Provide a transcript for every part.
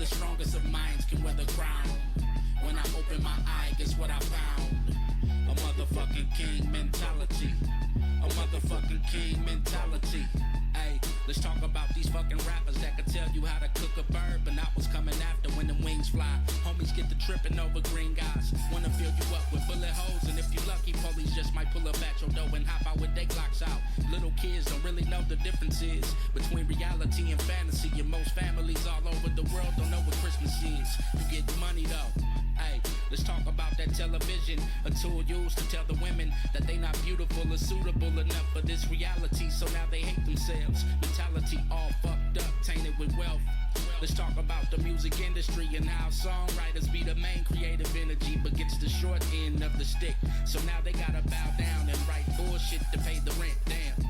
the strongest of minds can weather crown. When I open my eye, guess what I found? A motherfucking king mentality. A motherfucking king mentality. Ay, let's talk about these fucking rappers that could tell you how to cook a bird, but not what's coming after when the wings fly. Homies get to tripping over green guys. Wanna fill you up with bullet holes, and if you lucky, police just might pull up at your door and hop out with they Glocks out. Little kids don't really know the differences between reality and fantasy, and most families all over the world don't know what Christmas is. You get money though. Ay, let's talk about that television, a tool used to tell the women that they not beautiful or suitable enough for this reality, so now they hate themselves. Mentality all fucked up, tainted with wealth. Let's talk about the music industry and how songwriters be the main creative energy, but gets the short end of the stick. So now they gotta bow down and write bullshit to pay the rent. Damn.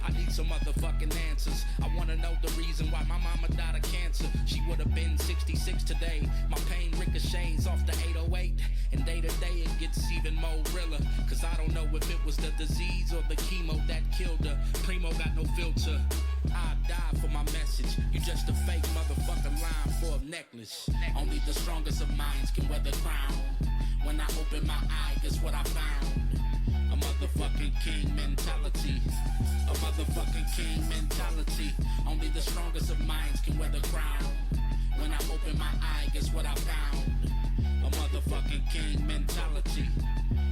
I need some motherfucking answers. I wanna know the reason why my mama died of cancer. She would've been 66 today. My pain ricochets off the 808, and day to day it gets even more realer. Cause I don't know if it was the disease or the chemo that killed her. Primo got no filter. I die for my message. You just a fake motherfucking line for a necklace. Only the strongest of minds can wear the crown. When I open my eye, guess what I found? A motherfucking king mentality. A motherfucking king mentality. Only the strongest of minds can wear the crown. When I open my eye, guess what I found? A motherfucking king mentality.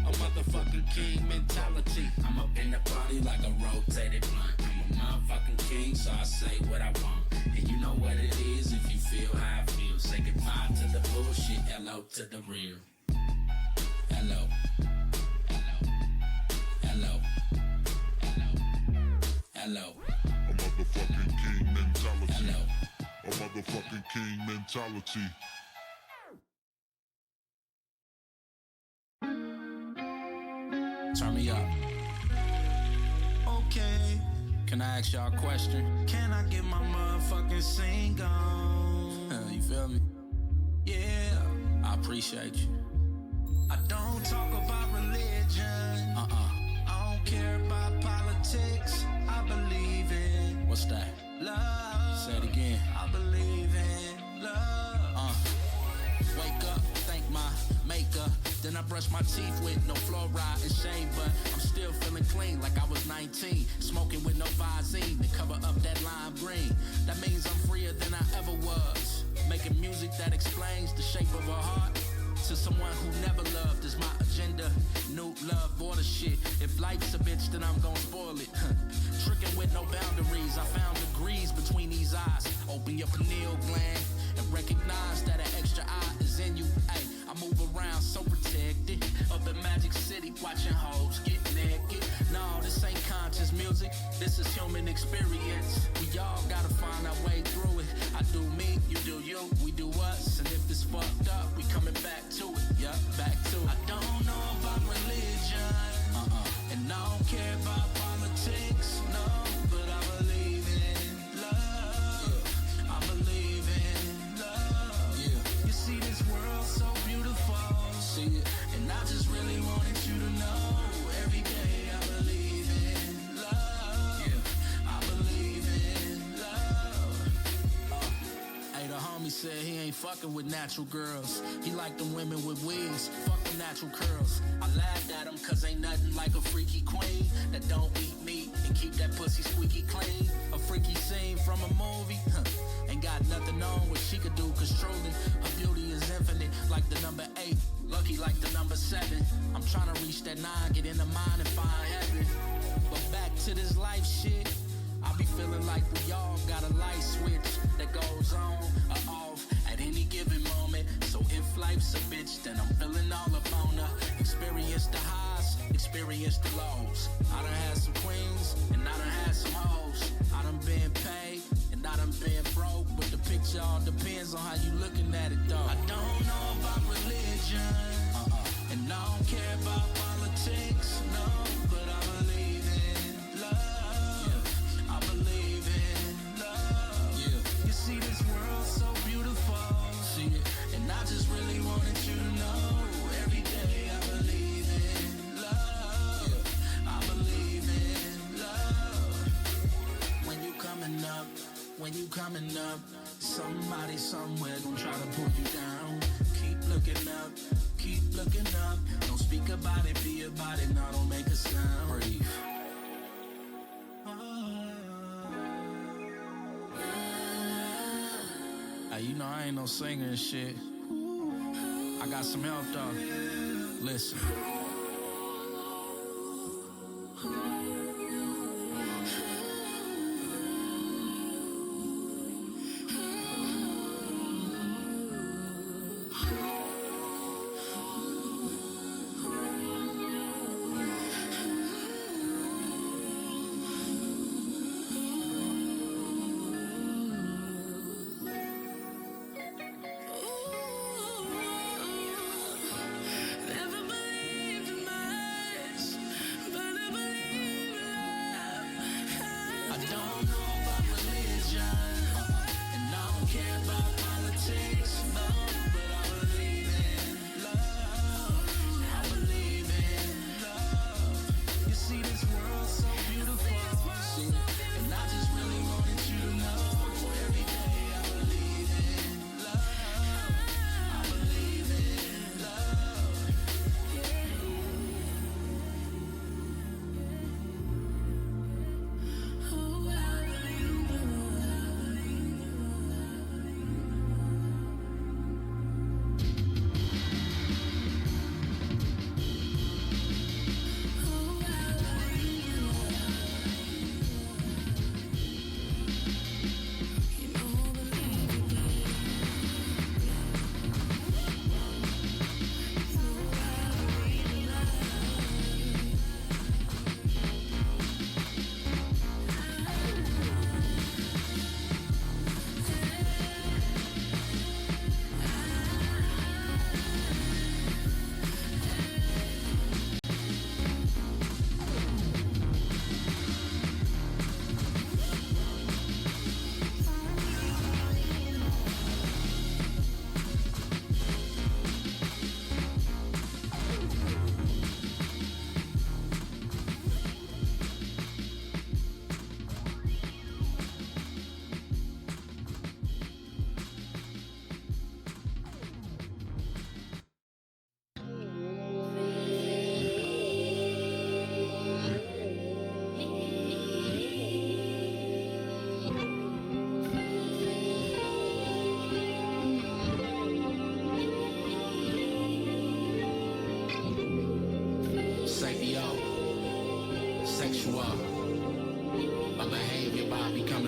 A motherfucking king mentality. I'm up in the party like a rotated blunt. I'm a motherfucking king, so I say what I want. And you know what it is if you feel how I feel. Say goodbye to the bullshit, hello to the real. Hello. Hello. Hello. A motherfucking king mentality. Hello. A motherfucking king mentality. Turn me up. Okay, Can I ask y'all a question? can I get my motherfucking sing on? You feel me? Yeah, I appreciate you. I don't talk about religion. I don't care about politics. I believe in What's that? love. Say it again. I believe in love. Wake up, thank my maker. Then I brush my teeth with no fluoride and shave, but I'm still feeling clean like I was 19. Smoking with no Visine to cover up that lime green. That means I'm freer than I ever was. Making music that explains the shape of a heart. To someone who never loved is my agenda. New love or the shit. If life's a bitch, then I'm gon' spoil it. Tricking with no boundaries. I found degrees between these eyes. Open your pineal gland and recognize that an extra eye is in you. Ay, I move around so protected. Up in Magic City, watching hoes get naked. No, this ain't conscious music. This is human experience. We all gotta find our way through it. I do me, you do you, we do us. And if it's fucked up, we coming back to it. Yeah, back to it. I don't know about religion. And I don't care about politics. No, but I believe in love. I believe in love. Yeah. You see this world so beautiful. See it? And I just really wanted you to know. Every day I believe in love. Yeah. I believe in love. Hey, the homie said he ain't fucking with natural girls. He like them women with wigs, fuck them natural curls. I laughed at him cause ain't nothing like a freaky queen that don't eat meat and keep that pussy squeaky clean. A freaky scene from a movie, ain't got nothing on what she could do, cause truly her beauty is infinite, like the number 8, lucky like the number 7. I'm trying to reach that 9, get in the mind and find heaven. But back to this life shit, I be feeling like we all got a light switch that goes on or off at any given moment. So if life's a bitch, then I'm feeling all up on her. Experience the highs, experience the lows. I done had some queens, and I done had some hoes. I done been paid, and I done been broke. But the picture all depends on how you looking at it though. I don't know about religion. And I don't care about politics. No, but I believe in love. I believe in love. Yeah. You see this world so beautiful. See it? And I just really wanted you to know. Every day I believe in love. Yeah. I believe in love. When you coming up, when you coming up. Somebody somewhere gon' try to pull you down. Keep looking up, keep looking up. Don't speak about it, be about it, now don't make a sound. Breathe. Hey, you know I ain't no singer and shit. I got some help though. Listen.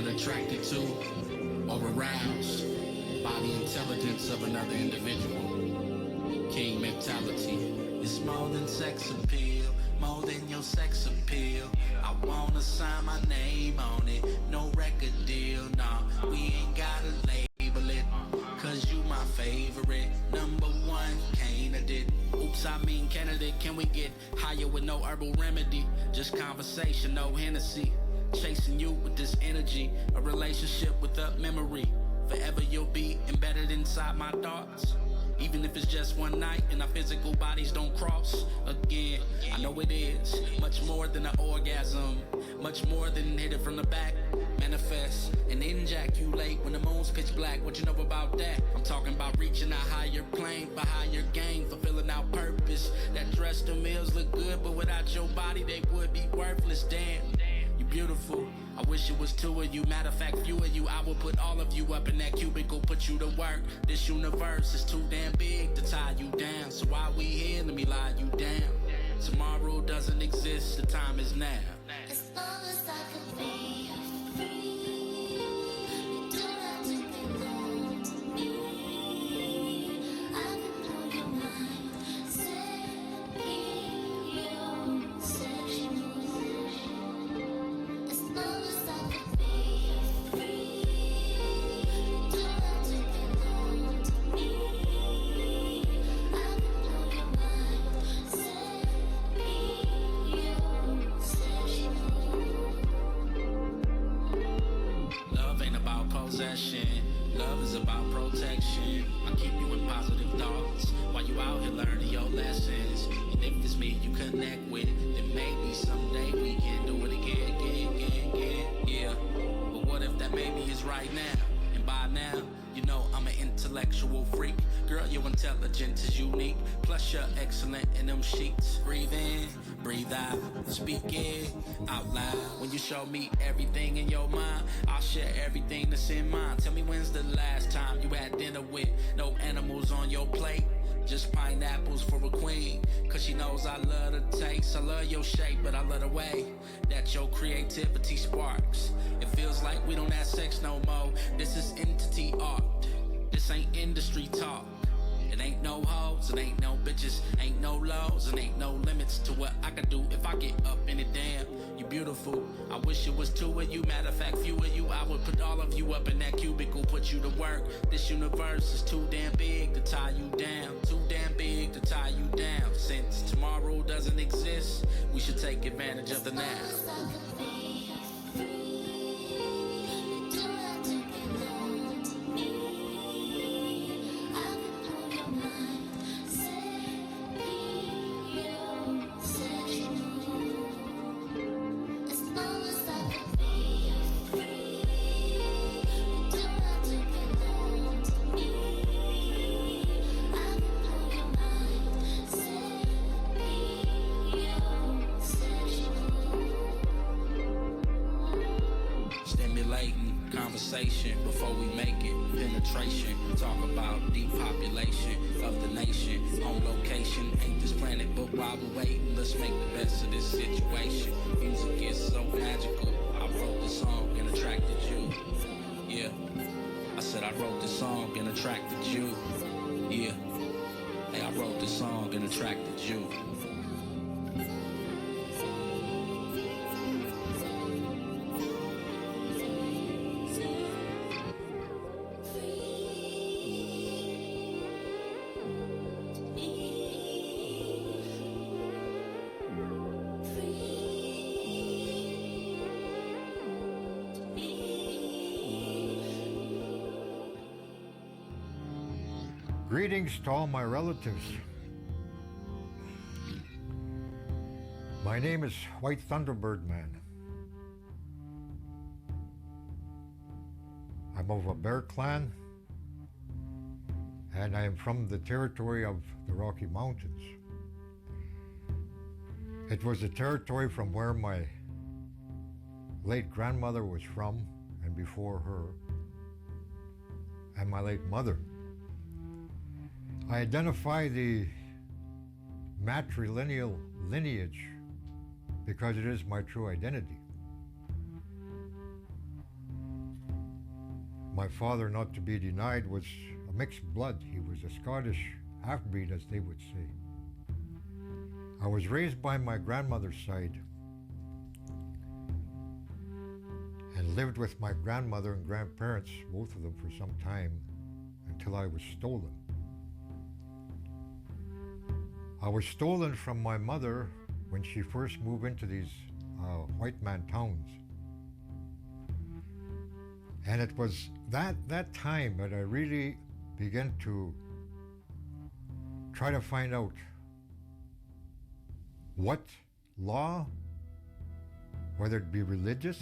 Attracted to or aroused by the intelligence of another individual. King mentality. It's more than sex appeal, more than your sex appeal. I wanna sign my name on it, no record deal, nah. We ain't gotta label it, cause you my favorite. Number one candidate. Oops, I mean candidate. Can we get higher with no herbal remedy? Just conversation, no Hennessy. Chasing you with this energy, a relationship with a memory. Forever you'll be embedded inside my thoughts. Even if it's just one night and our physical bodies don't cross again. I know it is much more than an orgasm, much more than hit it from the back. Manifest and ejaculate when the moon's pitch black. What you know about that? I'm talking about reaching a higher plane for higher gain, fulfilling our purpose. That dress, the meals look good, but without your body they would be worthless. Damn, you beautiful. I wish it was two of you. Matter of fact, few of you. I will put all of you up in that cubicle, put you to work. This universe is too damn big to tie you down. So while we here, let me lie you down. Tomorrow doesn't exist, the time is now. As long as I can be free, you don't have to belong to me. I can blow your mind, set me your sexual. As long as I can be free, you don't have to belong to me. I can blow your mind, set me your sexual. Love ain't about possession, love is about protection. I keep you in positive thoughts while you out here learning your lessons. And if it's me you connect with, then maybe someday we can do it again. Yeah. But what if that maybe is right now. And by now, you know I'm an intellectual freak. Girl, your intelligence is unique. Plus you're excellent in them sheets. Breathe in, breathe out, speak it out loud. When you show me everything in your mind, I'll share everything that's in mine. Tell me when's the last time you had dinner with no animals on your plate? Just pineapples for a queen, cause she knows I love the taste. I love your shape, but I love the way that your creativity sparks. It feels like we don't have sex no more. This is entity art. This ain't industry talk. It ain't no hoes, it ain't no bitches, ain't no lows, and ain't no limits to what I can do if I get up in it. Damn, you beautiful. I wish it was two of you. Matter of fact, few of you. I would put all of you up in that cubicle, put you to work. This universe is too damn big to tie you down. Too damn big to tie you down. Since tomorrow doesn't exist, we should take advantage of the now. Before we make it, penetration, talk about depopulation of the nation. On location, ain't this planet, but while we're waiting, let's make the best of this situation. Music is so magical. I wrote this song and attracted you. Yeah, I said I wrote this song and attracted you. Yeah, hey, I wrote this song and attracted you. Greetings to all my relatives. My name is White Thunderbird Man. I'm of a Bear clan, and I am from the territory of the Rocky Mountains. It was the territory from where my late grandmother was from, and before her, and my late mother. I identify the matrilineal lineage because it is my true identity. My father, not to be denied, was a mixed blood. He was a Scottish half-breed, as they would say. I was raised by my grandmother's side and lived with my grandmother and grandparents, both of them, for some time until I was stolen. I was stolen from my mother when she first moved into these white man towns. And it was that time that I really began to try to find out what law, whether it be religious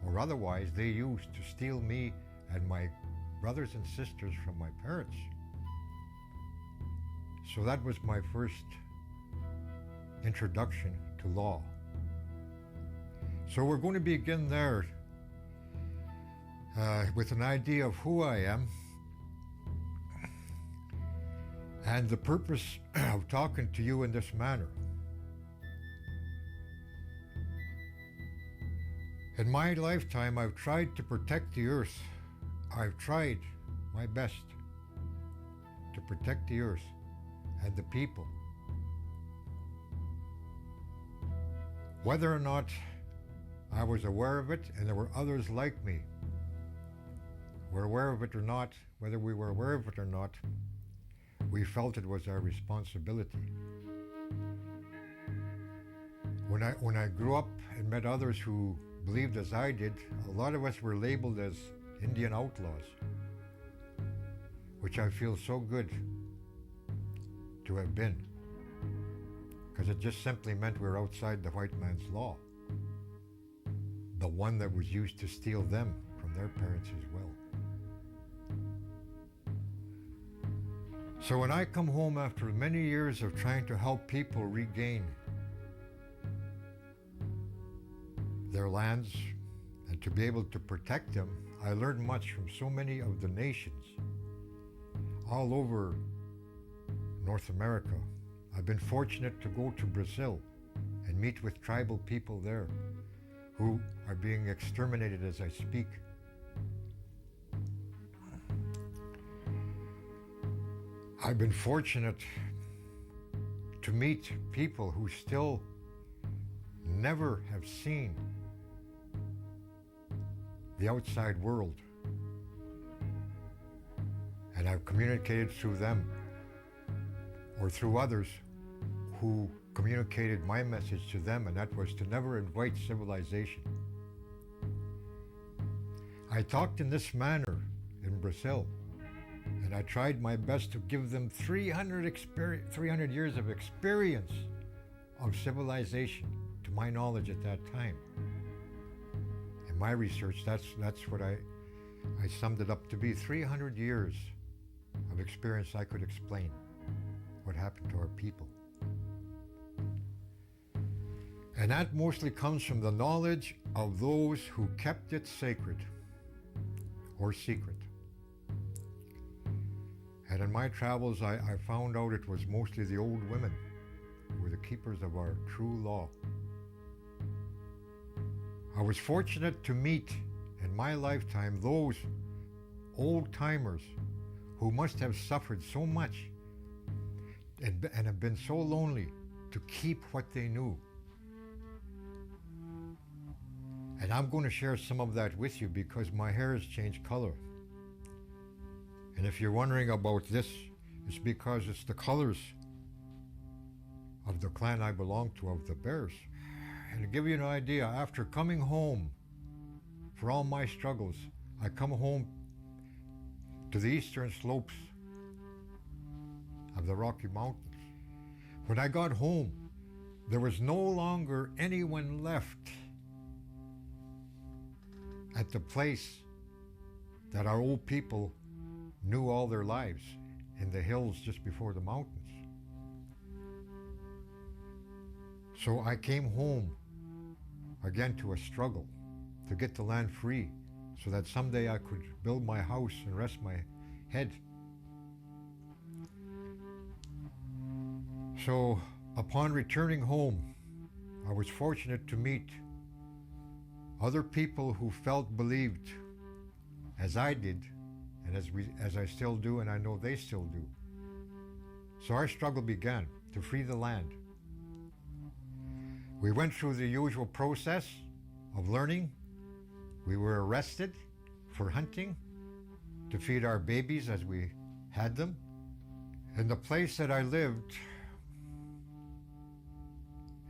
or otherwise, they used to steal me and my brothers and sisters from my parents. So that was my first introduction to law. So we're going to begin there with an idea of who I am and the purpose of talking to you in this manner. In my lifetime, I've tried to protect the earth. I've tried my best to protect the earth and the people. Whether or not I was aware of it, and there were others like me, were aware of it or not, whether we were aware of it or not, we felt it was our responsibility. When I grew up and met others who believed as I did, a lot of us were labeled as Indian outlaws, which I feel so good to have been, because it just simply meant we were outside the white man's law, the one that was used to steal them from from their parents as well. So when I come home after many years of trying to help people regain their lands and to be able to protect them, I learned much from so many of the nations all over North America. I've been fortunate to go to Brazil and meet with tribal people there who are being exterminated as I speak. I've been fortunate to meet people who still never have seen the outside world. And I've communicated through them or through others who communicated my message to them, and that was to never invite civilization. I talked in this manner in Brazil, and I tried my best to give them 300 years of experience of civilization, to my knowledge at that time. In my research, that's what I summed it up to be, 300 years of experience I could explain what happened to our people. And that mostly comes from the knowledge of those who kept it sacred or secret. And in my travels, I found out it was mostly the old women who were the keepers of our true law. I was fortunate to meet in my lifetime those old-timers who must have suffered so much and have been so lonely to keep what they knew. And I'm going to share some of that with you because my hair has changed color. And if you're wondering about this, it's because it's the colors of the clan I belong to, of the Bears. And to give you an idea, after coming home for all my struggles, I come home to the eastern slopes of the Rocky Mountains. When I got home, there was no longer anyone left at the place that our old people knew all their lives, in the hills just before the mountains. So I came home again to a struggle to get the land free so that someday I could build my house and rest my head. So upon returning home, I was fortunate to meet other people who believed as I did, and as I still do, and I know they still do. So our struggle began to free the land. We went through the usual process of learning. We were arrested for hunting to feed our babies as we had them. In the place that I lived,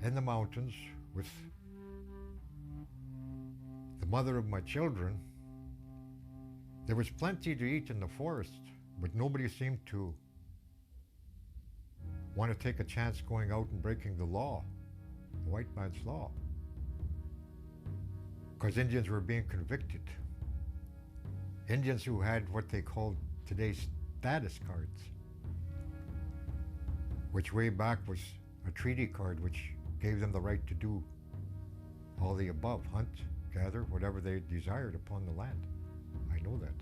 in the mountains, with the mother of my children, there was plenty to eat in the forest, but nobody seemed to want to take a chance going out and breaking the law, the white man's law, because Indians were being convicted. Indians who had what they called today's status cards, which way back was a treaty card which gave them the right to do all the above, hunt, gather, whatever they desired upon the land. I know that.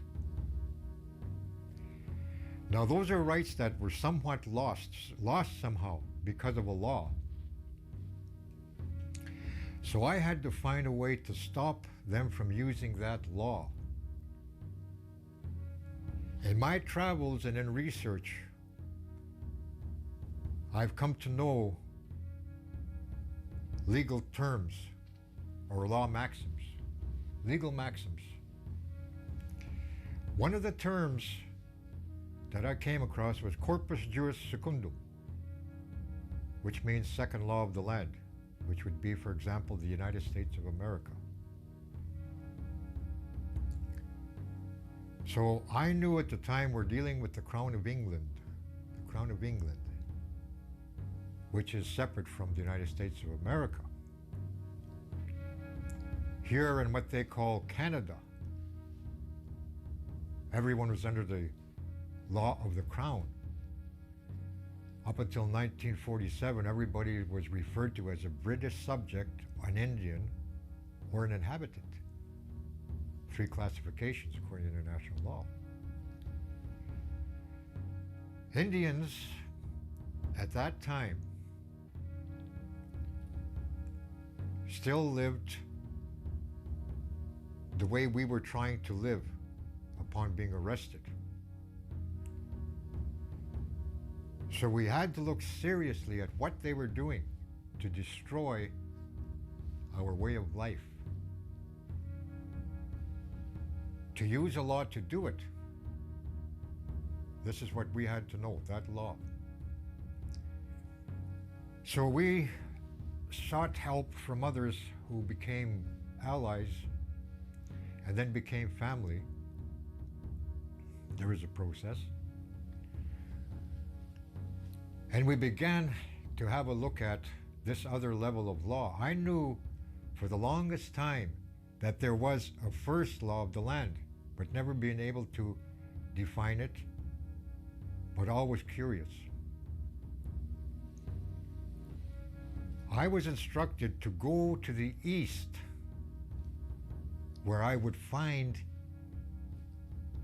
Now those are rights that were somewhat lost somehow because of a law. So I had to find a way to stop them from using that law. In my travels and in research, I've come to know legal terms or law maxims, legal maxims. One of the terms that I came across was corpus juris secundum, which means second law of the land, which would be, for example, the United States of America. So I knew at the time we're dealing with the Crown of England, which is separate from the United States of America. Here in what they call Canada, everyone was under the law of the crown. Up until 1947, everybody was referred to as a British subject, an Indian, or an inhabitant. 3 classifications according to international law. Indians at that time still lived the way we were trying to live upon being arrested. So we had to look seriously at what they were doing to destroy our way of life. To use a law to do it, this is what we had to know, that law. So we sought help from others who became allies and then became family. There is a process. And we began to have a look at this other level of law. I knew for the longest time that there was a first law of the land, but never being able to define it, but always curious. I was instructed to go to the east, where I would find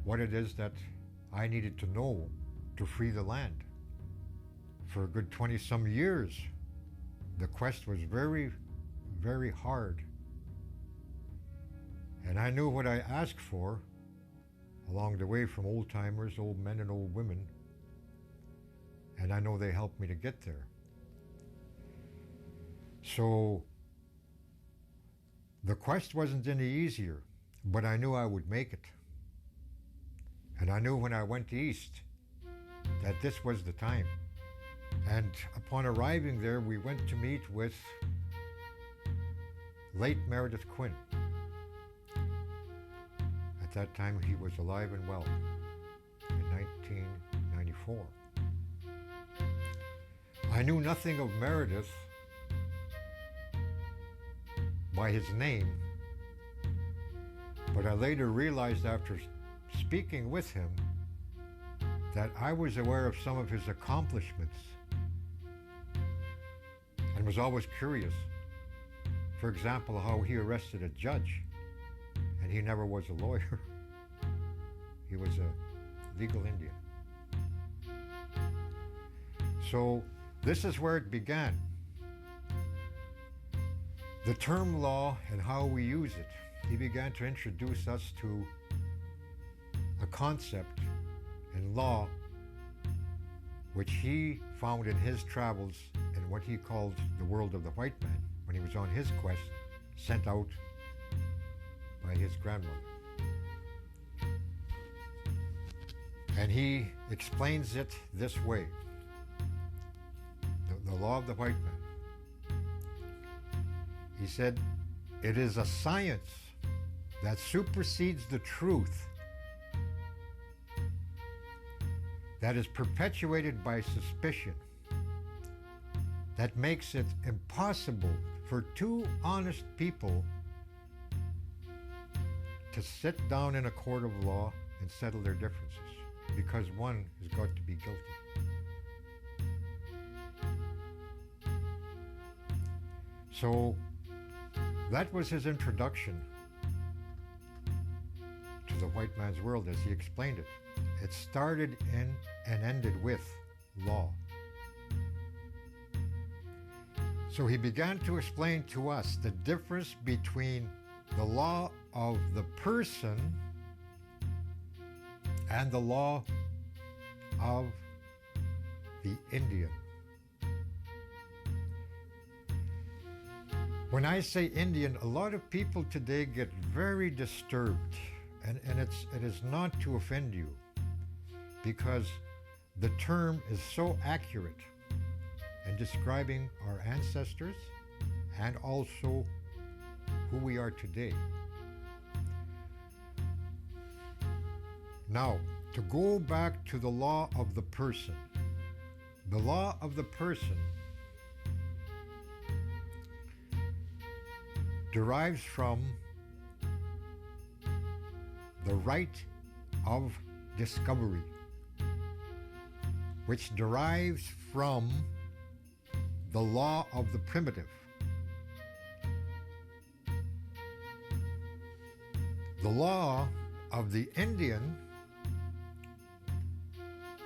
what it is that I needed to know to free the land. For a good 20-some years, the quest was very, very hard. And I knew what I asked for along the way from old timers, old men and old women. And I know they helped me to get there. So the quest wasn't any easier, but I knew I would make it. And I knew when I went east that this was the time. And upon arriving there, we went to meet with late Meredith Quinn. At that time, he was alive and well in 1994. I knew nothing of Meredith by his name, but I later realized after speaking with him that I was aware of some of his accomplishments and was always curious. For example, how he arrested a judge, and he never was a lawyer. He was a legal Indian. So this is where it began. The term law and how we use it. He began to introduce us to a concept in law which he found in his travels in what he called the world of the white man, when he was on his quest, sent out by his grandmother. And he explains it this way. The law of the white man. He said, it is a science that supersedes the truth, that is perpetuated by suspicion, that makes it impossible for 2 honest people to sit down in a court of law and settle their differences, because one has got to be guilty. So that was his introduction to the white man's world as he explained it. It started in and ended with law. So he began to explain to us the difference between the law of the person and the law of the Indian. When I say Indian, a lot of people today get very disturbed, and it is not to offend you, because the term is so accurate in describing our ancestors and also who we are today. Now, to go back to the law of the person. The law of the person derives from the right of discovery, which derives from the law of the primitive. The law of the Indian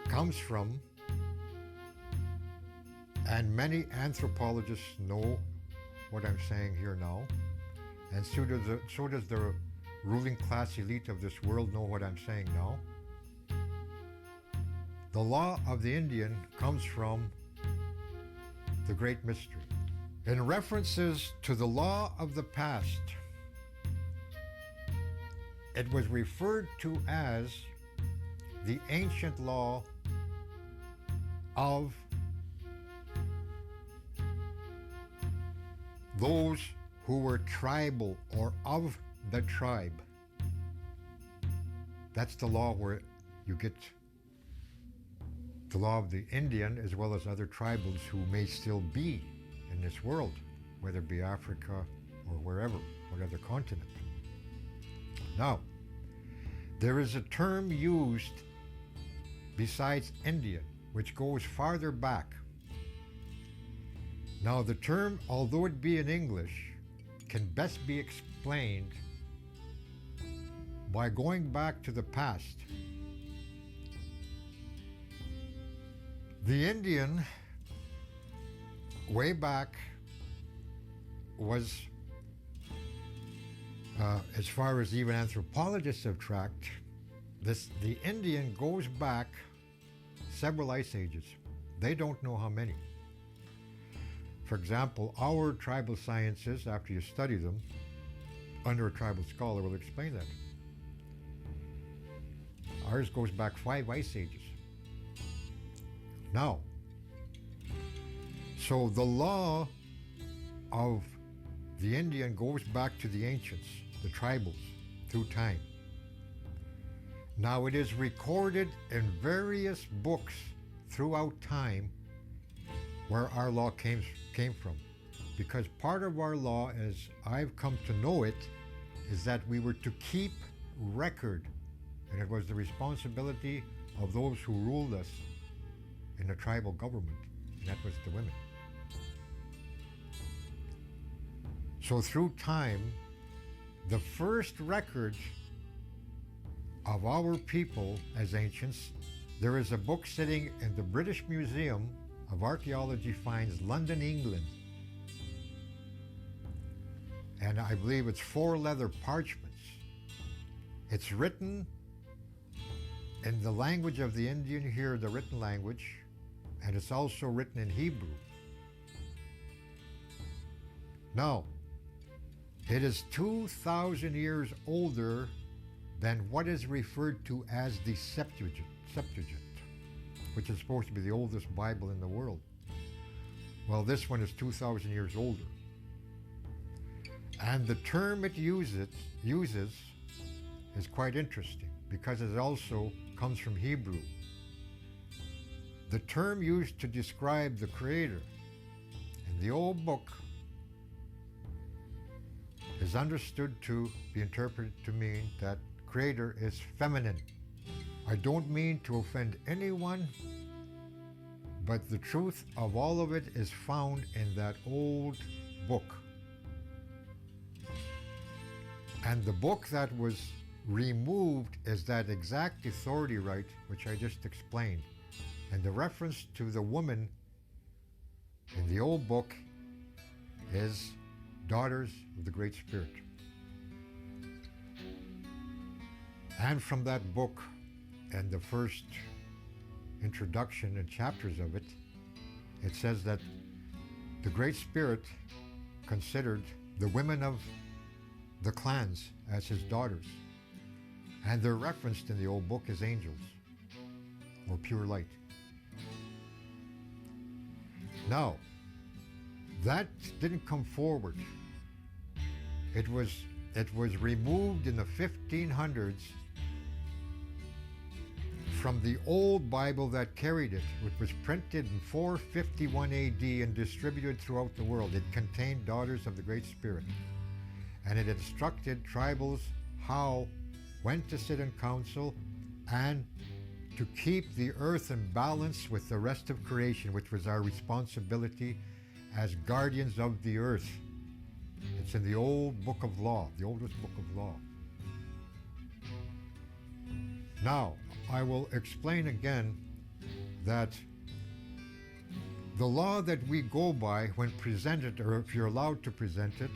comes from, and many anthropologists know what I'm saying here now, and so does the ruling class elite of this world know what I'm saying now. The law of the Indian comes from the Great Mystery. In references to the law of the past, it was referred to as the ancient law of those who were tribal or of the tribe. That's the law where you get the law of the Indian as well as other tribals who may still be in this world, whether it be Africa or wherever, whatever continent. Now, there is a term used besides Indian, which goes farther back. Now, the term, although it be in English, can best be explained by going back to the past. The Indian, way back, was, as far as even anthropologists have tracked, the Indian goes back several ice ages. They don't know how many. For example, our tribal sciences, after you study them, under a tribal scholar will explain that. Ours goes back 5 ice ages. Now, so the law of the Indian goes back to the ancients, the tribals, through time. Now it is recorded in various books throughout time where our law came from. Because part of our law, as I've come to know it, is that we were to keep record, and it was the responsibility of those who ruled us in the tribal government, and that was the women. So through time, the first record of our people as ancients, there is a book sitting in the British Museum of Archaeology Finds, London, England. And I believe it's 4 leather parchments. It's written in the language of the Indian here, the written language, and it's also written in Hebrew. Now, it is 2,000 years older than what is referred to as the Septuagint, which is supposed to be the oldest Bible in the world. Well, this one is 2,000 years older. And the term it uses is quite interesting because it also comes from Hebrew. The term used to describe the Creator in the old book is understood to be interpreted to mean that Creator is feminine. I don't mean to offend anyone, but the truth of all of it is found in that old book. And the book that was removed is that exact authority right which I just explained. And the reference to the woman in the old book is daughters of the Great Spirit. And from that book and the first introduction and chapters of it, it says that the Great Spirit considered the women of the clans as his daughters. And they're referenced in the old book as angels or pure light. Now, that didn't come forward. It was removed in the 1500s from the old Bible that carried it, which was printed in 451 AD and distributed throughout the world. It contained daughters of the Great Spirit. And it instructed tribals when to sit in council, and to keep the earth in balance with the rest of creation, which was our responsibility as guardians of the earth. It's in the old book of law, the oldest book of law. Now, I will explain again that the law that we go by when presented, or if you're allowed to present it,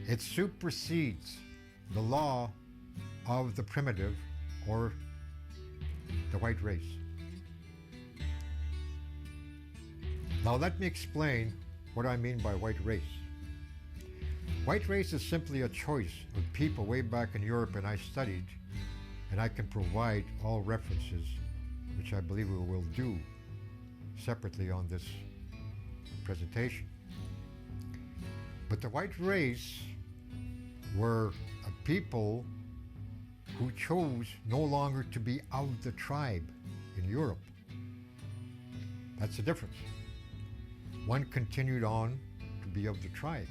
it supersedes the law of the primitive or the white race. Now let me explain what I mean by white race. White race is simply a choice of people way back in Europe, and I studied, and I can provide all references, which I believe we will do separately on this presentation. But the white race were a people who chose no longer to be of the tribe in Europe. That's the difference. One continued on to be of the tribe.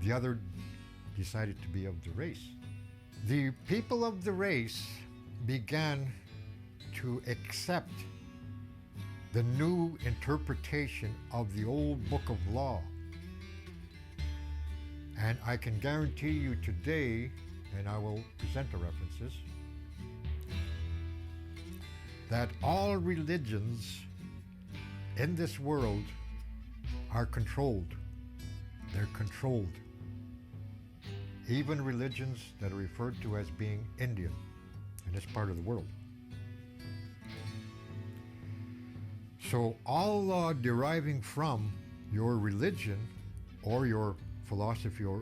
The other decided to be of the race. The people of the race began to accept the new interpretation of the old book of law. And I can guarantee you today, and I will present the references, that all religions in this world are controlled. They're controlled. Even religions that are referred to as being Indian in this part of the world. So all law deriving from your religion or your philosophy or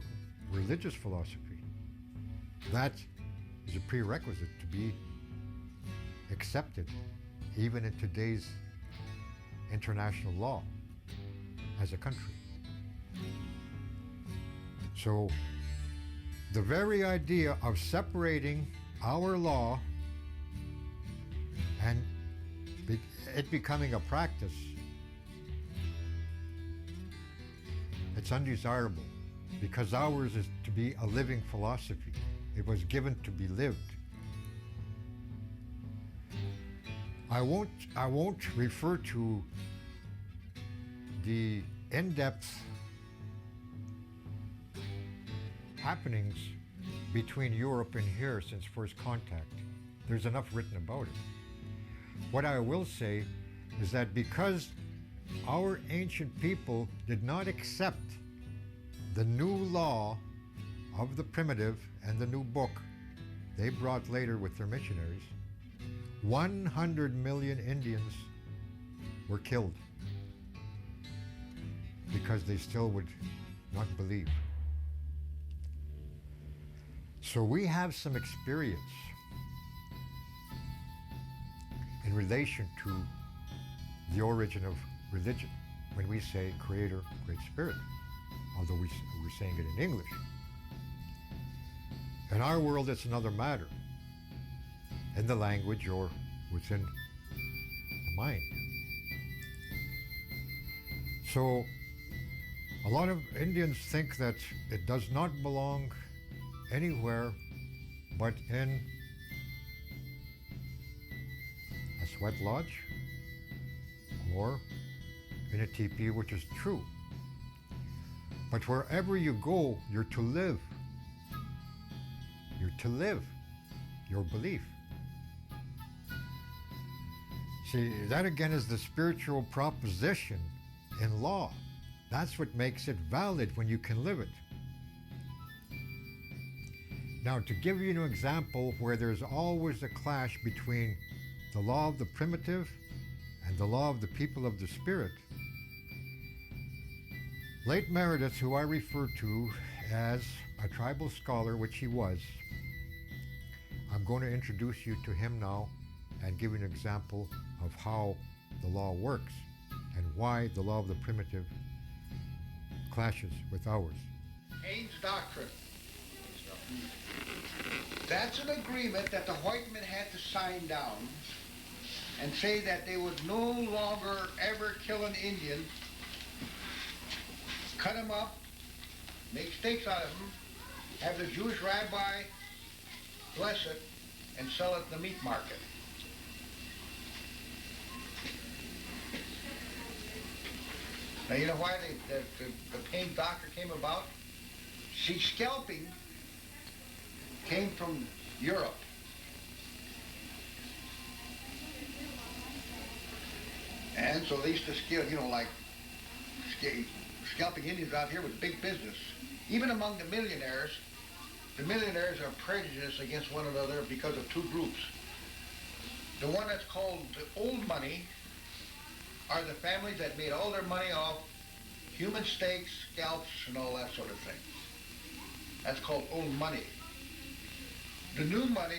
religious philosophy, that is a prerequisite to be accepted even in today's international law as a country. So the very idea of separating our law and it becoming a practice, it's undesirable, because ours is to be a living philosophy. It was given to be lived. I won't refer to the in-depth happenings between Europe and here since first contact. There's enough written about it. What I will say is that because our ancient people did not accept the new law of the primitive and the new book they brought later with their missionaries, 100 million Indians were killed because they still would not believe. So we have some experience in relation to the origin of religion when we say Creator, Great Spirit, although we're saying it in English. In our world, it's another matter, in the language or within the mind. So a lot of Indians think that it does not belong anywhere but in a sweat lodge or in a teepee, which is true. But wherever you go, you're to live. You're to live your belief. See, that again is the spiritual proposition in law. That's what makes it valid when you can live it. Now, to give you an example where there's always a clash between the law of the primitive and the law of the people of the spirit, late Meredith, who I refer to as a tribal scholar, which he was, I'm going to introduce you to him now and give you an example of how the law works and why the law of the primitive clashes with ours. Haynes Doctrine. That's an agreement that the white men had to sign down and say that they would no longer ever kill an Indian, cut him up, make steaks out of him, have the Jewish rabbi bless it, and sell it in the meat market. Now you know why the pain doctor came about? See, scalping came from Europe. And so they used to scale, you know, like scalping Indians out here was big business. Even among the millionaires are prejudiced against one another because of two groups. The one that's called the old money are the families that made all their money off human steaks, scalps, and all that sort of thing. That's called old money. The new money,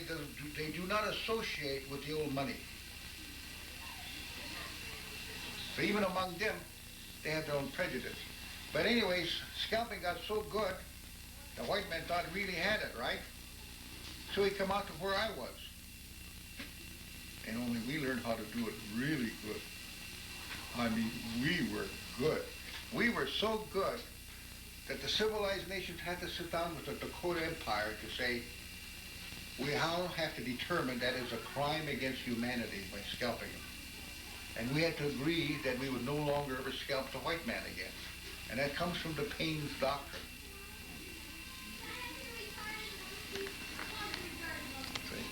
they do not associate with the old money. So even among them, they have their own prejudice. But anyways, scalping got so good, the white man thought he really had it, right? So he come out to where I was. And only we learned how to do it really good. I mean, we were good. We were so good that the civilized nations had to sit down with the Dakota Empire to say, we now have to determine that is a crime against humanity by scalping them. And we had to agree that we would no longer ever scalp the white man again. And that comes from the Payne's doctrine. See?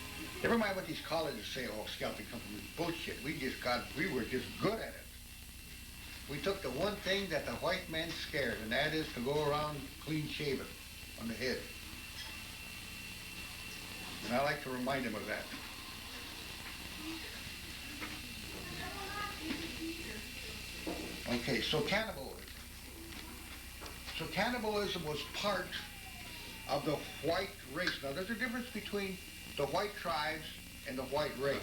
Never mind what these colleges say, oh, scalping comes from bullshit. We were just good at it. We took the one thing that the white man scared, and that is to go around clean shaven on the head. And I like to remind him of that. Okay, so cannibalism. So cannibalism was part of the white race. Now there's a difference between the white tribes and the white race.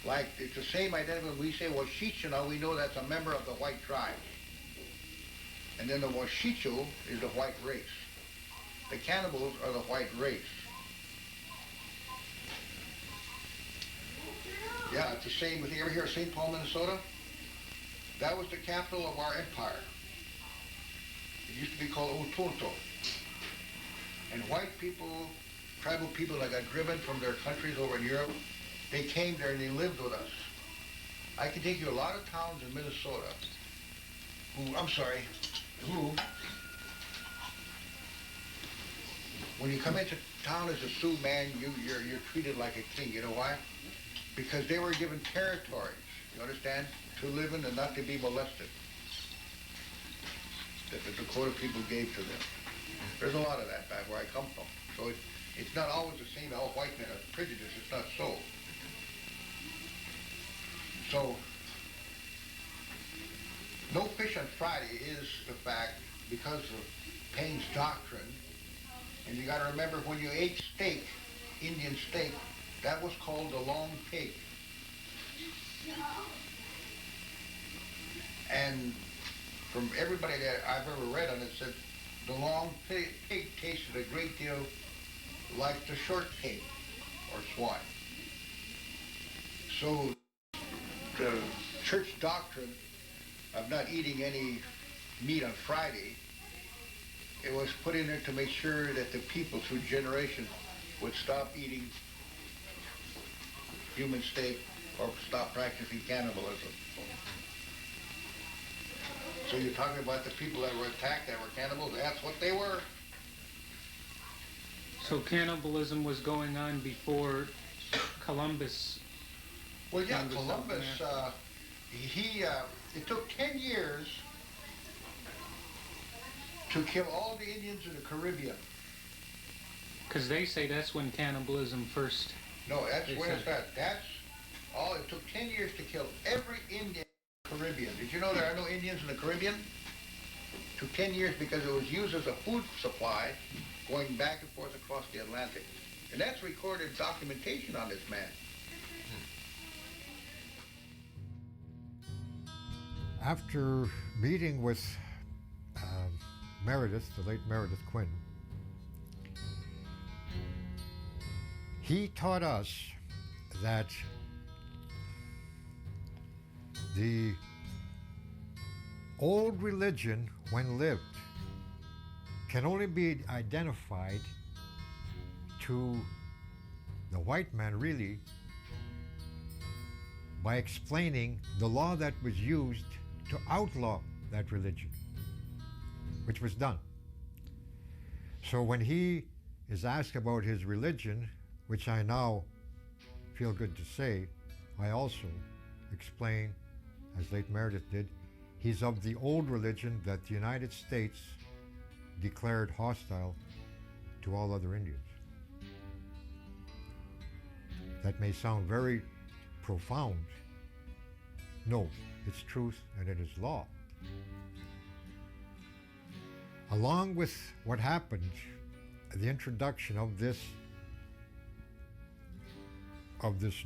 Like, it's the same identity when we say Washichana, we know that's a member of the white tribe. And then the Washicho is the white race. The cannibals are the white race. Yeah, it's the same with, you ever hear of St. Paul, Minnesota? That was the capital of our empire. It used to be called Ototo. And white people, tribal people that got driven from their countries over in Europe, they came there and they lived with us. I can take you a lot of towns in Minnesota who, when you come into town as a Sioux man, you're treated like a king. You know why? Because they were given territories, you understand, to live in and not to be molested, that the Dakota people gave to them. There's a lot of that back where I come from. So it's not always the same, all white men are prejudiced. It's not so. So, no fish on Friday is the fact because of Payne's doctrine. And you got to remember, when you ate steak, Indian steak, that was called the long pig. And from everybody that I've ever read on it said the long pig tasted a great deal like the short pig or swine. So the church doctrine of not eating any meat on Friday, it was put in there to make sure that the people through generations would stop eating human steak or stop practicing cannibalism. So you're talking about the people that were attacked that were cannibals? That's what they were. So cannibalism was going on before Columbus. Well, yeah, Columbus, it took 10 years to kill all the Indians in the Caribbean. Because they say that's when cannibalism first. No, that's when it started. That's all. It took 10 years to kill every Indian in the Caribbean. Did you know there are no Indians in the Caribbean? It took 10 years because it was used as a food supply going back and forth across the Atlantic. And that's recorded documentation on this man. After meeting with Meredith, the late Meredith Quinn, he taught us that the old religion, when lived, can only be identified to the white man really by explaining the law that was used to outlaw that religion, which was done. So when he is asked about his religion, which I now feel good to say, I also explain, as late Meredith did, he's of the old religion that the United States declared hostile to all other Indians. That may sound very profound. No, it's truth and it is law. Along with what happened, the introduction of this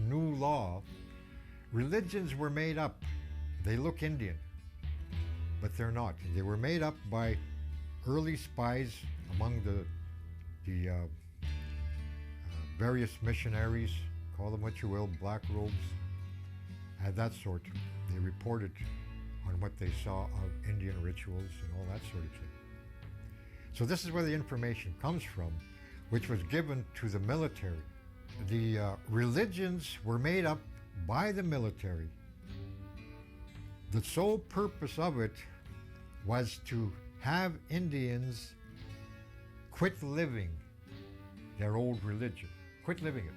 new law, religions were made up. They look Indian, but they're not. They were made up by early spies among the various missionaries, call them what you will, black robes, and that sort. They reported on what they saw of Indian rituals and all that sort of thing. So this is where the information comes from, which was given to the military. The religions were made up by the military. The sole purpose of it was to have Indians quit living their old religion, quit living it.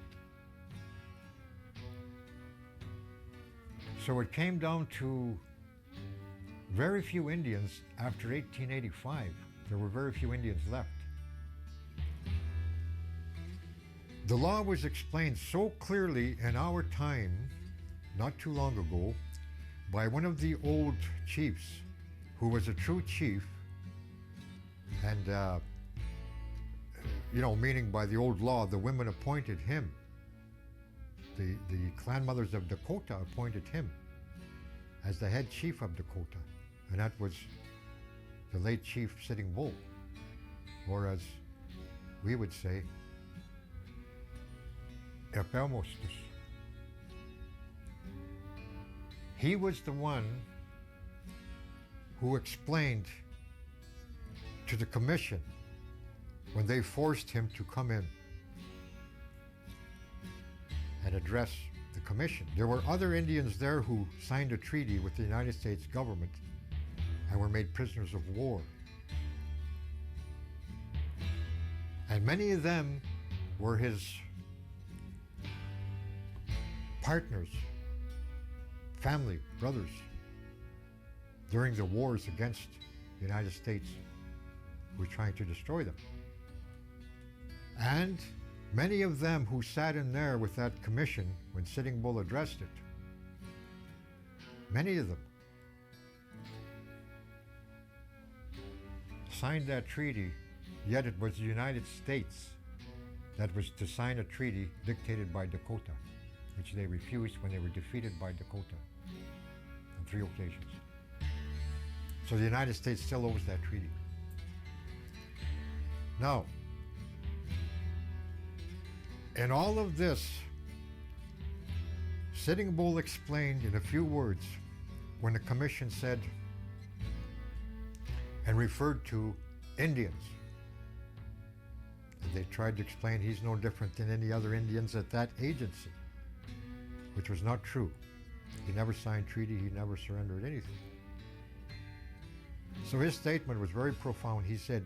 So it came down to very few Indians after 1885. There were very few Indians left. The law was explained so clearly in our time, not too long ago, by one of the old chiefs, who was a true chief, and meaning by the old law, the women appointed him. The clan mothers of Dakota appointed him as the head chief of Dakota, and that was the late chief Sitting Bull, or as we would say, Epelmostus. He was the one who explained to the commission when they forced him to come in and address the commission. There were other Indians there who signed a treaty with the United States government and were made prisoners of war. And many of them were his partners, family, brothers, during the wars against the United States who were trying to destroy them. And many of them who sat in there with that commission when Sitting Bull addressed it, many of them signed that treaty, yet it was the United States that was to sign a treaty dictated by Dakota, which they refused when they were defeated by Dakota on 3 occasions. So the United States still owes that treaty. Now, in all of this, Sitting Bull explained in a few words when the commission said and referred to Indians. And they tried to explain he's no different than any other Indians at that agency, which was not true. He never signed treaty, he never surrendered anything. So his statement was very profound. He said,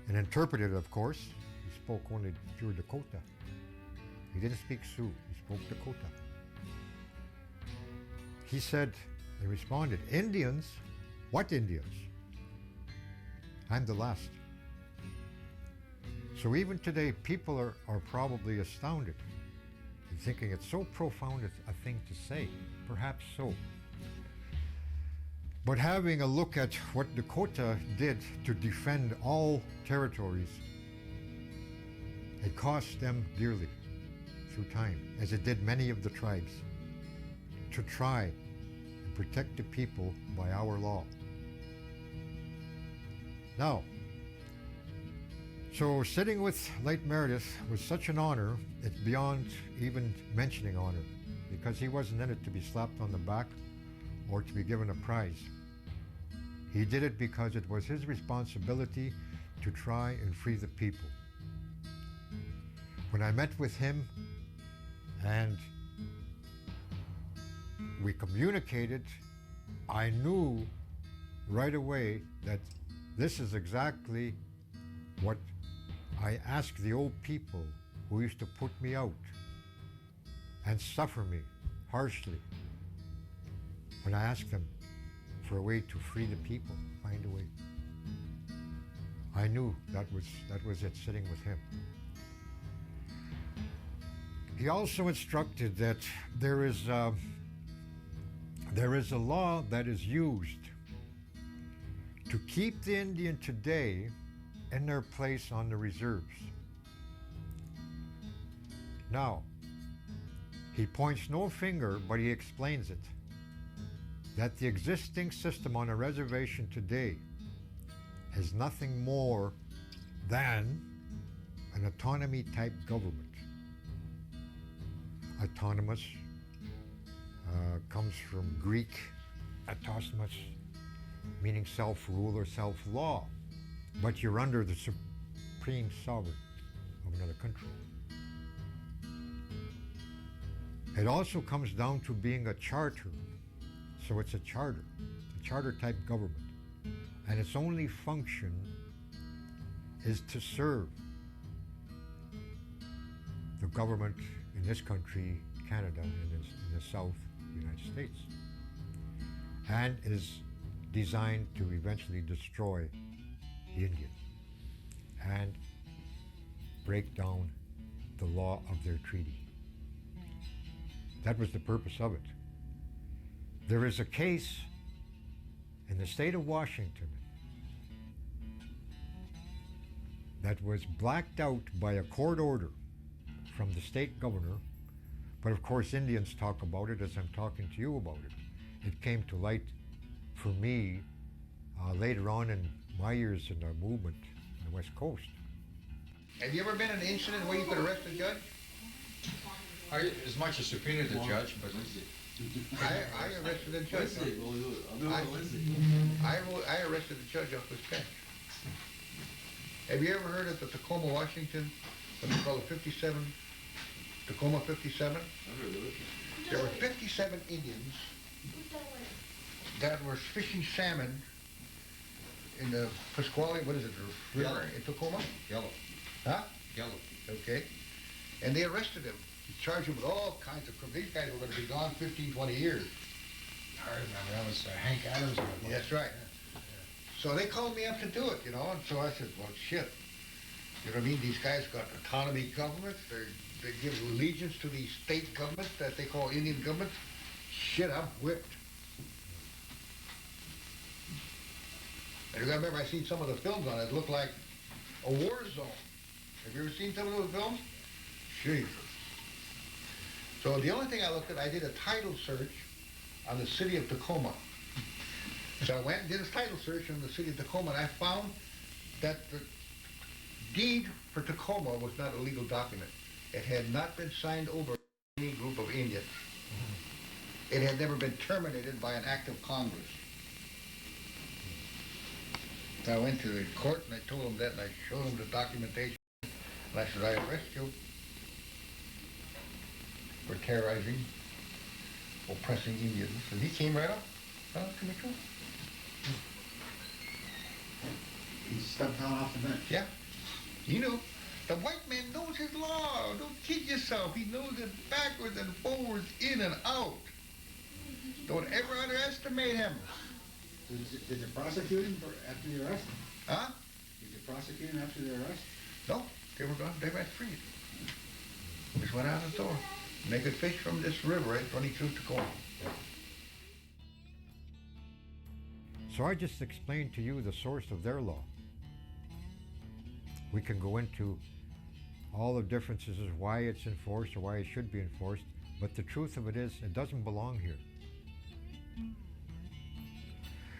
and interpreted, of course, he spoke only pure Dakota. He didn't speak Sioux, he spoke Dakota. He said, and responded, Indians? What Indians? I'm the last. So even today, people are probably astounded and thinking it's so profound a thing to say. Perhaps so. But having a look at what Dakota did to defend all territories, it cost them dearly through time, as it did many of the tribes, to try and protect the people by our law. Now, so sitting with late Meredith was such an honor, it's beyond even mentioning honor, because he wasn't in it to be slapped on the back or to be given a prize. He did it because it was his responsibility to try and free the people. When I met with him And we communicated. I knew right away that this is exactly what I asked the old people who used to put me out and suffer me harshly. When I asked them for a way to free the people, find a way. I knew that was it, sitting with him. He also instructed that there is a law that is used to keep the Indian today in their place on the reserves. Now, he points no finger, but he explains it, that the existing system on a reservation today is nothing more than an autonomy type government. Autonomous comes from Greek autonomos, meaning self-rule or self-law, but you're under the supreme sovereign of another country. It also comes down to being a charter, so it's a charter type government, and its only function is to serve the government in this country, Canada, and in the South, United States, and is designed to eventually destroy the Indian and break down the law of their treaty. That was the purpose of it. There is a case in the state of Washington that was blacked out by a court order from the state governor, but of course Indians talk about it as I'm talking to you about it. It came to light for me later on in my years in the movement on the West Coast. Have you ever been in an incident where you could arrest a judge? As much as subpoena the judge, but I arrested a judge. I arrested a judge off his bench. Have you ever heard of the Tacoma, Washington, what they call the 57, Tacoma 57? There were 57 Indians that were fishing salmon in the Pasquale, what is it, the river in Tacoma? yellow. Huh? Yellow. Okay. And they arrested him. Charged him with all kinds of crimes. These guys were going to be gone 15, 20 years. I remember that was Hank Adams. That's right. So they called me up to do it, you know, and so I said, well, shit. You know what I mean? These guys got autonomy governments. They give allegiance to these state governments that they call Indian governments. Shit, I'm whipped. And you got to remember, I seen some of the films on it. It looked like a war zone. Have you ever seen some of those films? Jesus. So the only thing I looked at, I did a title search on the city of Tacoma. So I went and did a title search on the city of Tacoma, and I found that the deed for Tacoma was not a legal document. It had not been signed over by any group of Indians. It had never been terminated by an act of Congress. So I went to the court and I told them that, and I showed them the documentation. And I said, I arrest you for terrorizing, oppressing Indians. And he came right up to me too. He stepped down off the bench. Yeah, he knew. The white man knows his law. Don't kid yourself. He knows it backwards and forwards, in and out. Don't ever underestimate him. Did you prosecute him after the arrest? Huh? Did you prosecute him after the arrest? No, they were gone. They went free. Just went out the door. And they could fish from this river right running through Tacoma. So I just explained to you the source of their law. We can go into all the differences as why it's enforced or why it should be enforced, but the truth of it is, it doesn't belong here.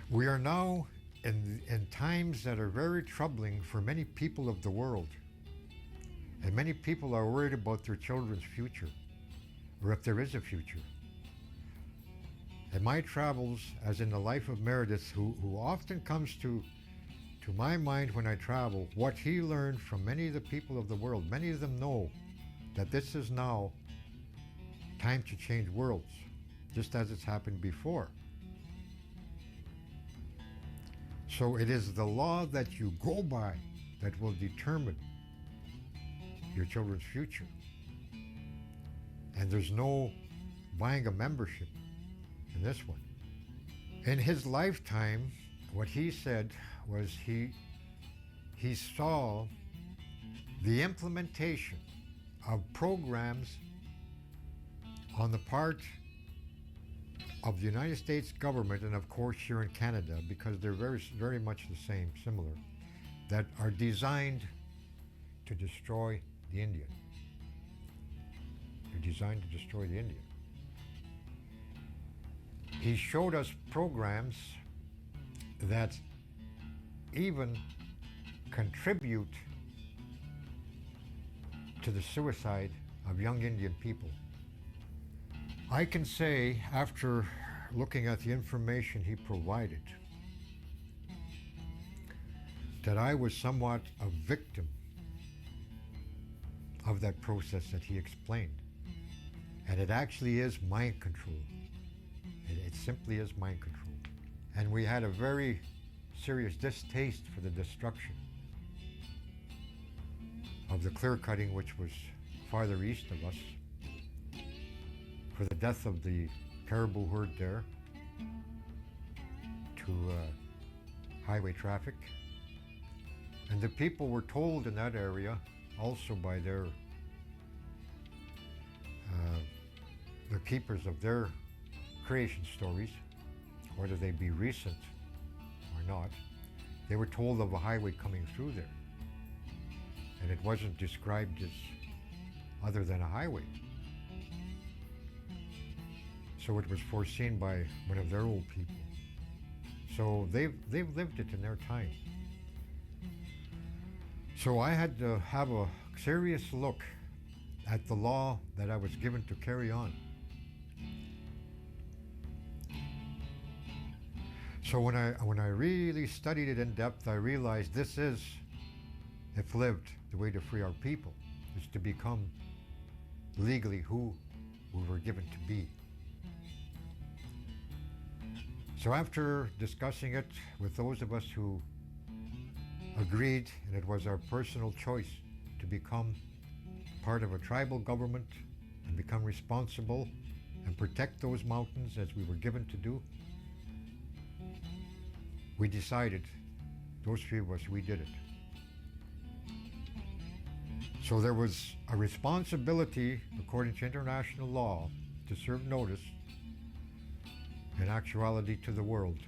We are now in times that are very troubling for many people of the world. And many people are worried about their children's future, or if there is a future. In my travels, as in the life of Meredith, who often comes to my mind when I travel, what he learned from many of the people of the world, many of them know that this is now time to change worlds, just as it's happened before. So it is the law that you go by that will determine your children's future. And there's no buying a membership in this one. In his lifetime, what he said was he saw the implementation of programs on the part of the United States government, and of course here in Canada, because they're very much the same, similar, that are designed to destroy the Indian. They're designed to destroy the Indian. He showed us programs that even contribute to the suicide of young Indian people. I can say, after looking at the information he provided, that I was somewhat a victim of that process that he explained. And it actually is mind control. It simply is mind control. And we had a very serious distaste for the destruction of the clear cutting, which was farther east of us, for the death of the caribou herd there, to highway traffic. And the people were told in that area, also by their the keepers of their creation stories, whether they be recent or not, they were told of a highway coming through there. And it wasn't described as other than a highway. So it was foreseen by one of their old people. So they've lived it in their time. So I had to have a serious look at the law that I was given to carry on. So when I really studied it in depth, I realized this is, if lived, the way to free our people, is to become legally who we were given to be. So after discussing it with those of us who agreed, and it was our personal choice to become part of a tribal government and become responsible and protect those mountains as we were given to do, we decided, those three of us, we did it. So there was a responsibility, according to international law, to serve notice, in actuality, to the world.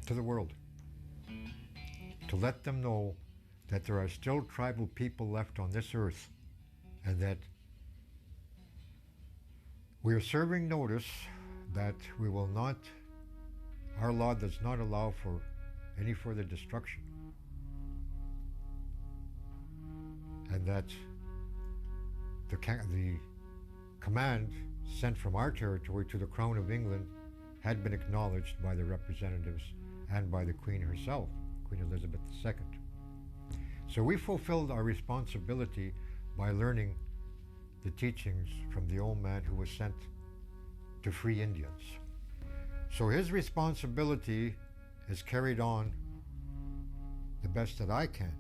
To the world. To let them know that there are still tribal people left on this earth, and that we are serving notice that we will not, our law does not allow for any further destruction. And that the command sent from our territory to the Crown of England had been acknowledged by the representatives and by the Queen herself, Queen Elizabeth II. So we fulfilled our responsibility by learning the teachings from the old man who was sent to free Indians. So his responsibility is carried on the best that I can.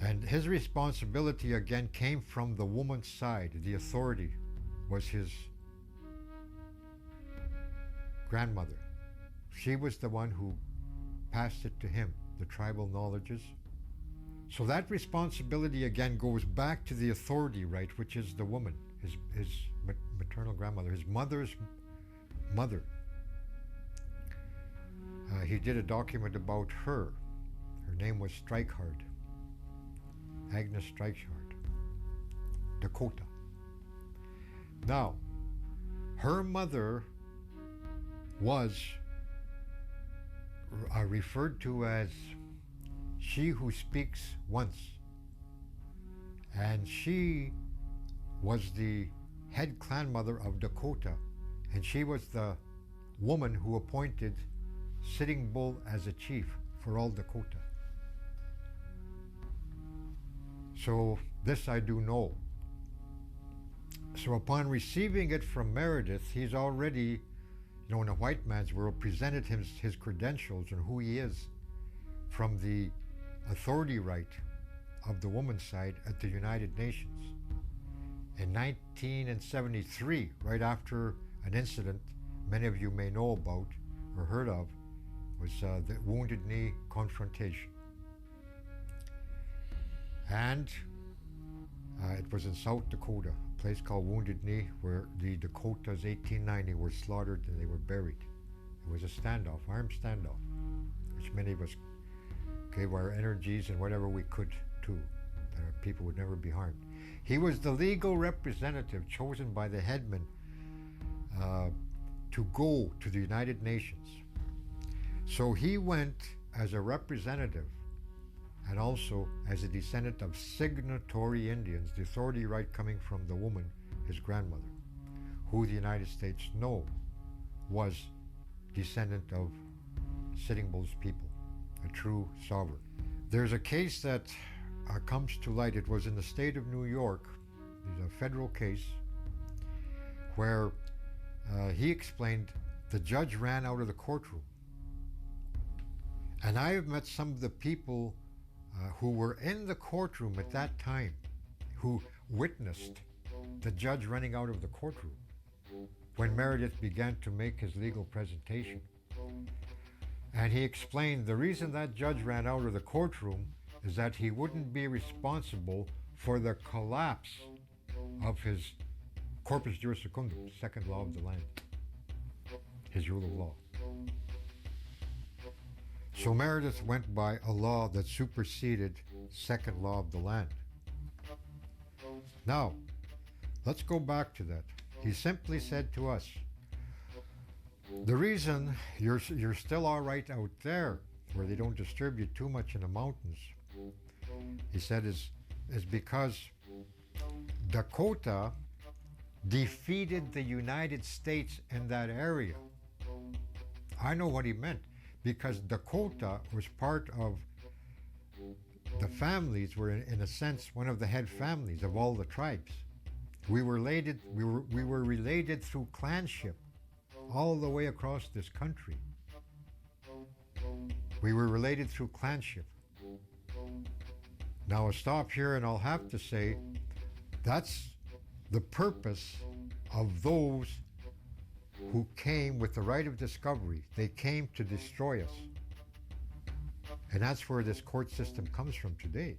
And his responsibility again came from the woman's side. The authority was his grandmother. She was the one who passed it to him, the tribal knowledges. So that responsibility again goes back to the authority, right, which is the woman, his maternal grandmother, his mother's mother. He did a document about her. Her name was Streichard. Agnes Streichard, Dakota. Now, her mother was referred to as she who speaks once. And she was the head clan mother of Dakota. And she was the woman who appointed Sitting Bull as a chief for all Dakota. So this I do know. So upon receiving it from Meredith, he's already, in a white man's world, presented his credentials and who he is from the authority right of the woman's side at the United Nations. In 1973, right after an incident many of you may know about or heard of, was the Wounded Knee confrontation. And it was in South Dakota, a place called Wounded Knee, where the Dakotas 1890 were slaughtered and they were buried. It was a standoff, armed standoff, which many of us gave our energies and whatever we could to, that our people would never be harmed. He was the legal representative chosen by the headman to go to the United Nations. So he went as a representative and also as a descendant of signatory Indians, the authority right coming from the woman, his grandmother, who the United States know was descendant of Sitting Bull's people, a true sovereign. There's a case that comes to light. It was in the state of New York. There's a federal case where he explained the judge ran out of the courtroom. And I have met some of the people who were in the courtroom at that time, who witnessed the judge running out of the courtroom when Meredith began to make his legal presentation. And he explained the reason that judge ran out of the courtroom is that he wouldn't be responsible for the collapse of his corpus juris secundum, second law of the land, his rule of law. So Meredith went by a law that superseded second law of the land. Now, let's go back to that. He simply said to us, the reason you're still all right out there, where they don't disturb you too much in the mountains, he said, is because Dakota defeated the United States in that area. I know what he meant, because Dakota was part of the families, were in a sense one of the head families of all the tribes. We were related through clanship all the way across this country. We were related through clanship. Now I'll stop here and I'll have to say that's the purpose of those who came with the right of discovery. They came to destroy us. And that's where this court system comes from today,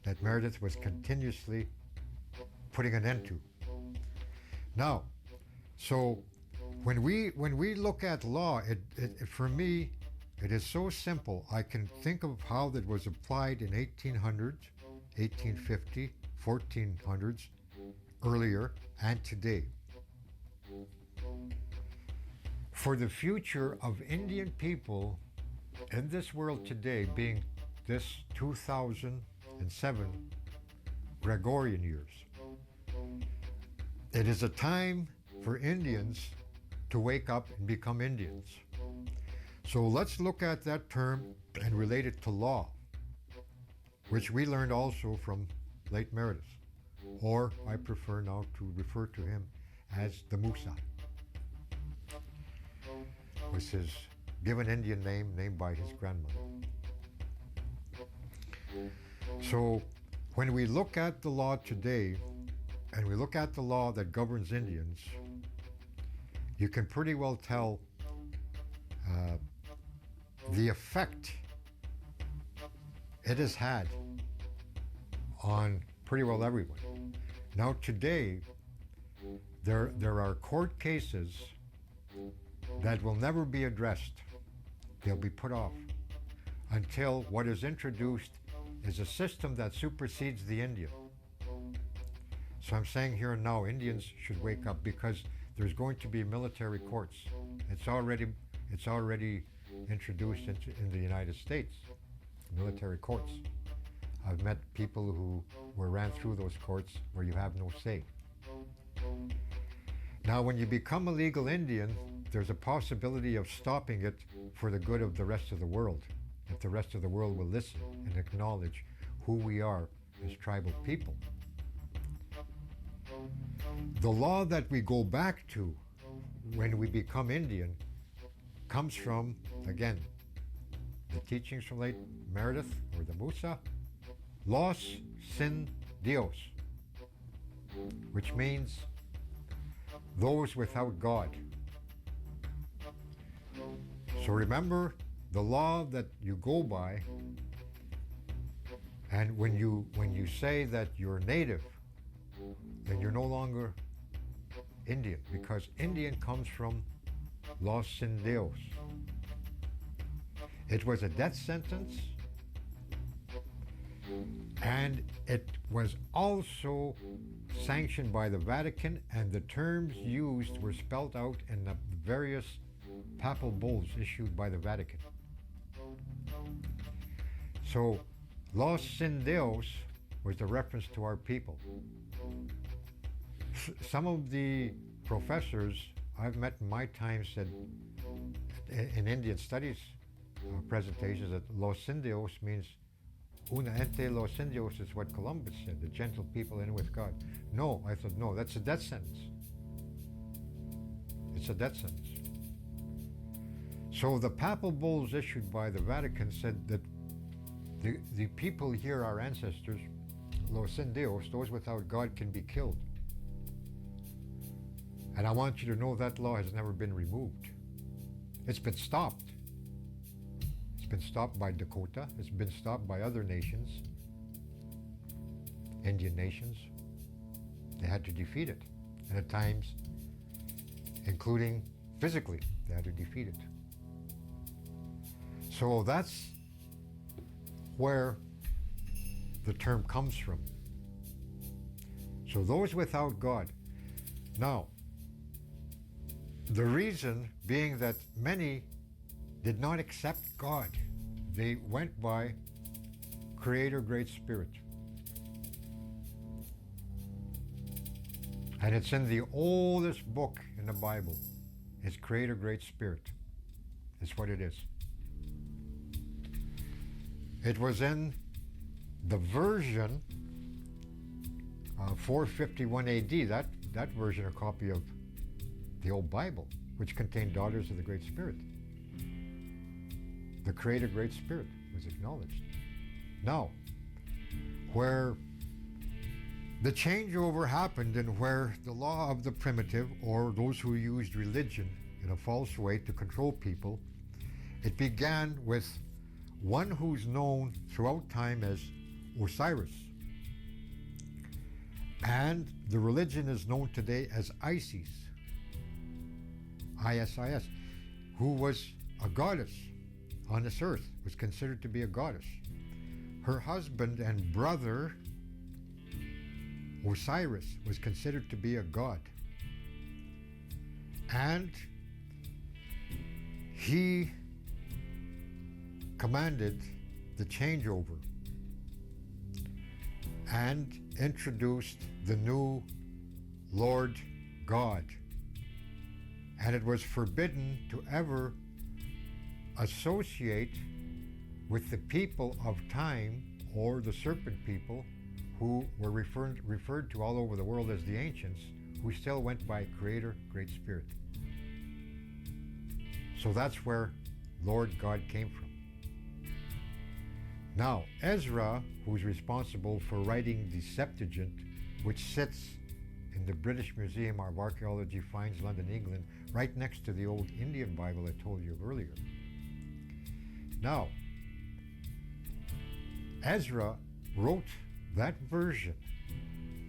that Meredith was continuously putting an end to. Now, so when we look at law, for me, it is so simple. I can think of how that was applied in 1800s, 1850, 1400s, earlier, and today. For the future of Indian people in this world today, being this 2007 Gregorian years, it is a time for Indians to wake up and become Indians. So let's look at that term and relate it to law, which we learned also from late Meredith, or I prefer now to refer to him as the Musa, was his given Indian name, named by his grandmother. So when we look at the law today, and we look at the law that governs Indians, you can pretty well tell the effect it has had on pretty well everyone. Now today, there are court cases that will never be addressed. They'll be put off until what is introduced is a system that supersedes the Indian. So I'm saying here and now, Indians should wake up, because there's going to be military courts. It's already introduced in the United States, military courts. I've met people who ran through those courts where you have no say. Now, when you become a legal Indian, there's a possibility of stopping it for the good of the rest of the world, if the rest of the world will listen and acknowledge who we are as tribal people. The law that we go back to when we become Indian comes from, again, the teachings from late Meredith or the Musa, los sin Dios, which means those without God. So remember the law that you go by, and when you say that you're native, then you're no longer Indian, because Indian comes from los sin Dios. It was a death sentence, and it was also sanctioned by the Vatican, and the terms used were spelled out in the various papal bulls issued by the Vatican. So, los sin Dios was the reference to our people. Some of the professors I've met in my time said in Indian studies presentations that los indios means una ente los indios is what Columbus said, the gentle people in with God. No, I thought, no, that's a death sentence. It's a death sentence. So the papal bulls issued by the Vatican said that the people here, our ancestors, los indios, those without God, can be killed. And I want you to know that law has never been removed. It's been stopped. It's been stopped by Dakota. It's been stopped by other nations, Indian nations. They had to defeat it. And at times, including physically, they had to defeat it. So that's where the term comes from. So those without God. Now, the reason being that many did not accept God. They went by Creator, Great Spirit. And it's in the oldest book in the Bible. It's Creator, Great Spirit. It's what it is. It was in the version 451 AD, that version, a copy of the old Bible, which contained daughters of the Great Spirit. The Creator, Great Spirit was acknowledged. Now, where the changeover happened and where the law of the primitive, or those who used religion in a false way to control people, it began with one who's known throughout time as Osiris. And the religion is known today as Isis, ISIS, who was a goddess on this earth, was considered to be a goddess. Her husband and brother, Osiris, was considered to be a god. And he commanded the changeover and introduced the new Lord God. And it was forbidden to ever associate with the people of time, or the serpent people, who were referred to all over the world as the ancients, who still went by Creator, Great Spirit. So that's where Lord God came from. Now, Ezra, who's responsible for writing the Septuagint, which sits in the British Museum of Archaeology Finds, London, England, right next to the old Indian Bible I told you of earlier. Now, Ezra wrote that version,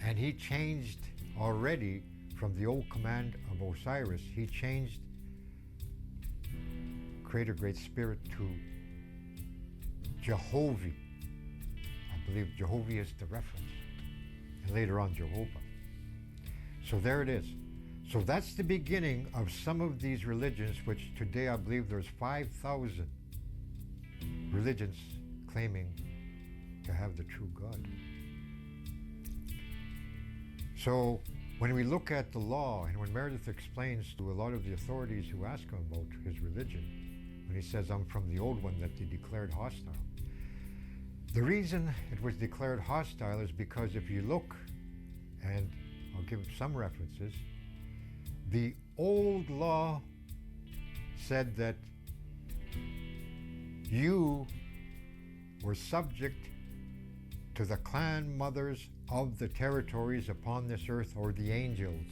and he changed already from the old command of Osiris, he changed Creator, Great Spirit to Jehovah. I believe Jehovah is the reference, and later on Jehovah. So there it is. So that's the beginning of some of these religions, which today I believe there's 5,000 religions claiming to have the true God. So when we look at the law, and when Meredith explains to a lot of the authorities who ask him about his religion, when he says, I'm from the old one that they declared hostile, The reason it was declared hostile is because if you look, and I'll give some references, the old law said that you were subject to the clan mothers of the territories upon this earth, or the angels.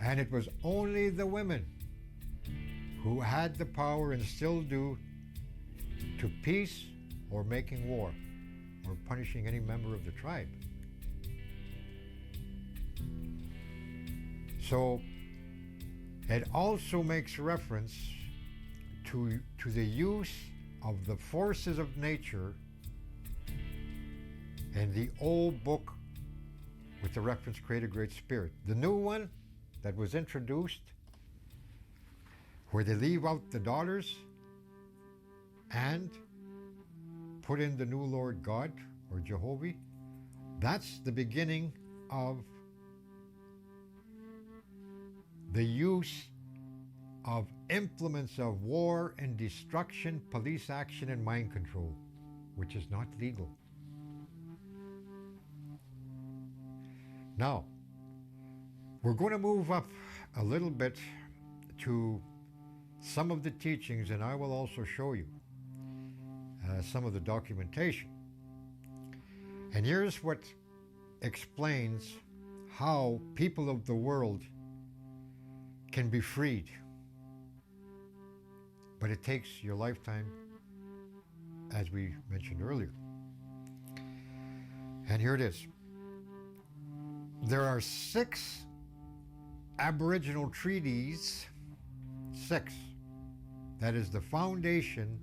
And it was only the women who had the power, and still do, to peace or making war or punishing any member of the tribe. So it also makes reference to the use of the forces of nature in the old book with the reference Creator Great Spirit. The new one that was introduced, where they leave out the daughters and put in the new Lord God or Jehovah, that's the beginning of the use of implements of war and destruction, police action, and mind control, which is not legal. Now, we're going to move up a little bit to some of the teachings, and I will also show you some of the documentation. And here's what explains how people of the world can be freed. But it takes your lifetime, as we mentioned earlier. And here it is. There are 6 Aboriginal treaties, 6. That is the foundation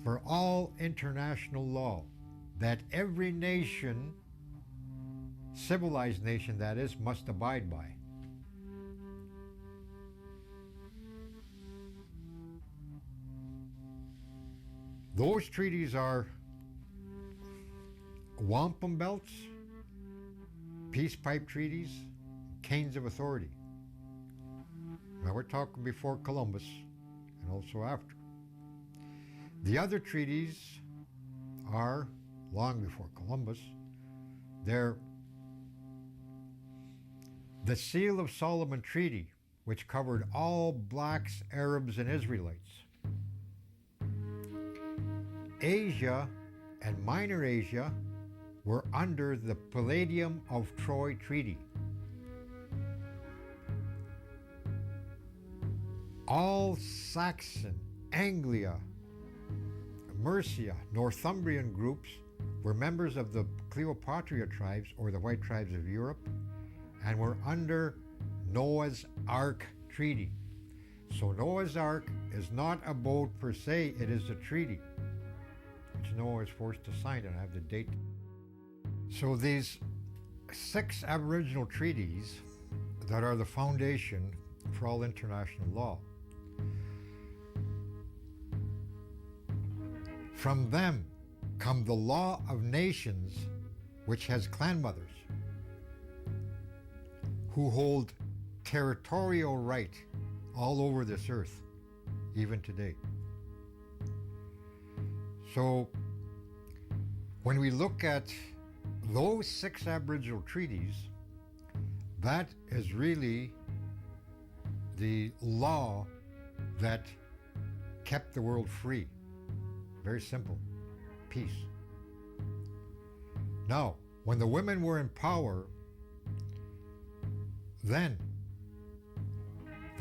for all international law that every nation, civilized nation that is, must abide by. Those treaties are wampum belts, peace pipe treaties, canes of authority. Now we're talking before Columbus and also after. The other treaties are long before Columbus. They're the Seal of Solomon Treaty, which covered all blacks, Arabs, and Israelites. Asia and Minor Asia were under the Palladium of Troy Treaty. All Saxon, Anglia, Mercia, Northumbrian groups were members of the Cleopatra tribes, or the white tribes of Europe, and were under Noah's Ark Treaty. So Noah's Ark is not a boat per se, it is a treaty, which Noah is forced to sign, and I have the date. So these 6 Aboriginal treaties that are the foundation for all international law, from them come the law of nations, which has clan mothers who hold territorial right all over this earth, even today. So when we look at those 6 Aboriginal treaties, that is really the law that kept the world free. Very simple. Peace. Now, when the women were in power, then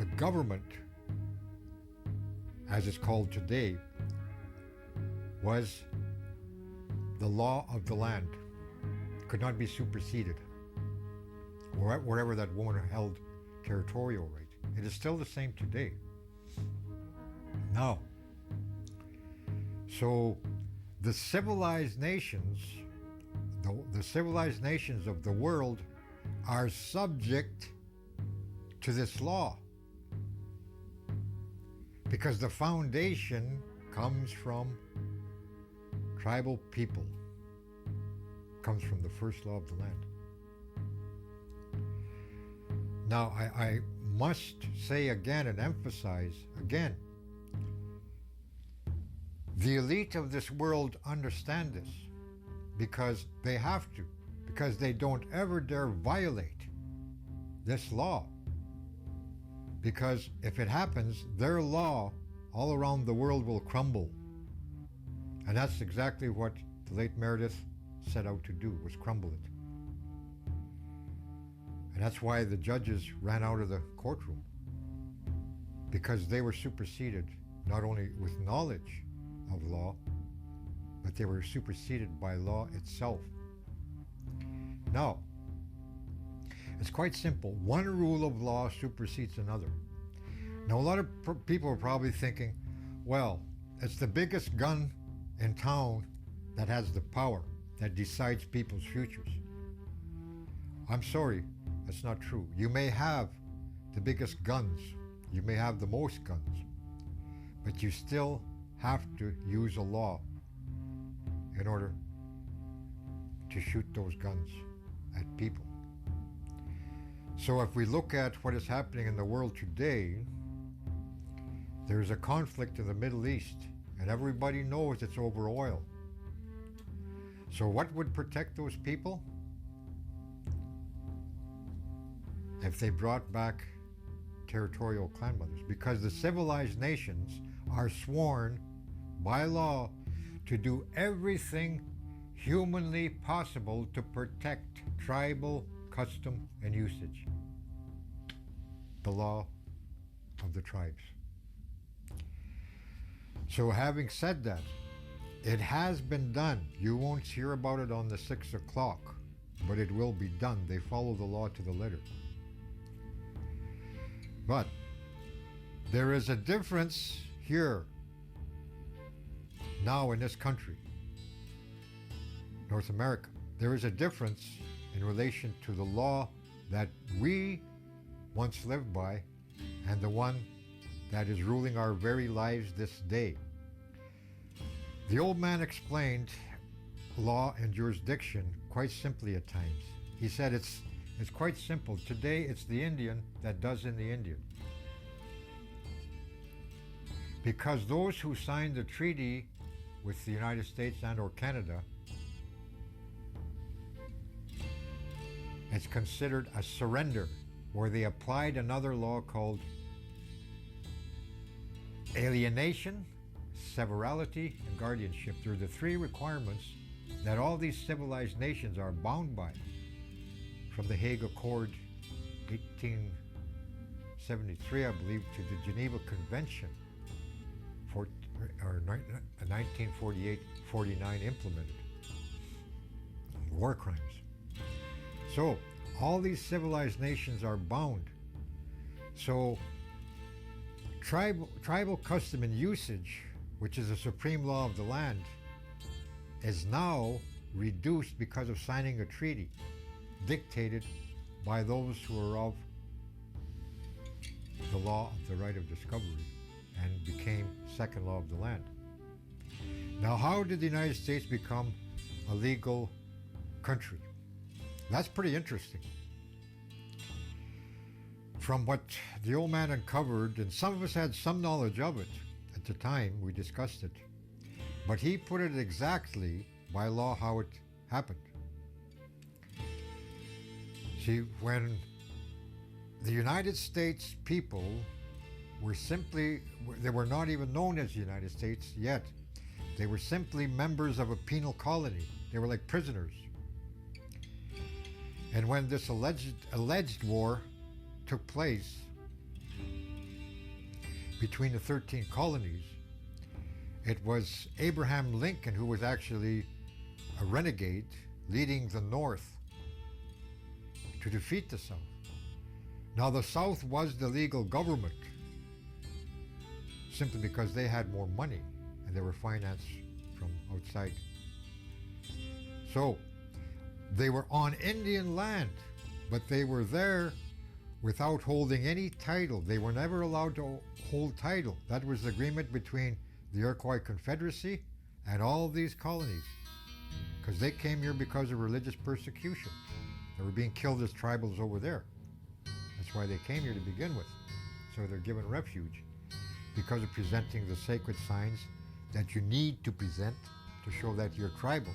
the government, as it's called today, was the law of the land. Could not be superseded, wherever that woman held territorial right. It is still the same today. Now, so the civilized nations, the civilized nations of the world are subject to this law, because the foundation comes from tribal people, comes from the first law of the land. Now, I must say again and emphasize again, The elite of this world understand this because they have to, because they don't ever dare violate this law. Because if it happens, their law all around the world will crumble. And that's exactly what the late Meredith set out to do, was crumble it. And that's why the judges ran out of the courtroom, because they were superseded not only with knowledge of law, but they were superseded by law itself. Now, it's quite simple. One rule of law supersedes another. Now, a lot of people are probably thinking, well, it's the biggest gun in town that has the power, that decides people's futures. I'm sorry, that's not true. You may have the biggest guns, you may have the most guns, but you still have to use a law in order to shoot those guns at people. So if we look at what is happening in the world today, there's a conflict in the Middle East, and everybody knows it's over oil. So what would protect those people? If they brought back territorial clan mothers, because the civilized nations are sworn by law to do everything humanly possible to protect tribal custom and usage. The law of the tribes. So having said that, it has been done. You won't hear about it on the 6 o'clock, but it will be done. They follow the law to the letter. But there is a difference here, now in this country, North America. There is a difference in relation to the law that we once lived by and the one that is ruling our very lives this day. The old man explained law and jurisdiction quite simply at times. He said it's quite simple. Today it's the Indian that does in the Indian. Because those who signed the treaty with the United States and or Canada, it's considered a surrender, where they applied another law called alienation, severalty, and guardianship. They're the three requirements that all these civilized nations are bound by from the Hague Accord 1873, I believe, to the Geneva Convention 1948-49 implemented. War crimes. So all these civilized nations are bound. So tribal custom and usage, which is the supreme law of the land, is now reduced because of signing a treaty dictated by those who are of the law of the right of discovery and became second law of the land. Now, how did the United States become a legal country? That's pretty interesting. From what the old man uncovered, and some of us had some knowledge of it at the time we discussed it, but he put it exactly by law how it happened. See, when the United States people were they were not even known as the United States yet. They were simply members of a penal colony. They were like prisoners. And when this alleged war took place between the 13 colonies, it was Abraham Lincoln, who was actually a renegade, leading the North to defeat the South. Now, the South was the legal government simply because they had more money and they were financed from outside. So they were on Indian land, but they were there without holding any title. They were never allowed to hold title. That was the agreement between the Iroquois Confederacy and all these colonies, because they came here because of religious persecution. They were being killed as tribals over there. That's why they came here to begin with. So they're given refuge because of presenting the sacred signs that you need to present to show that you're tribal.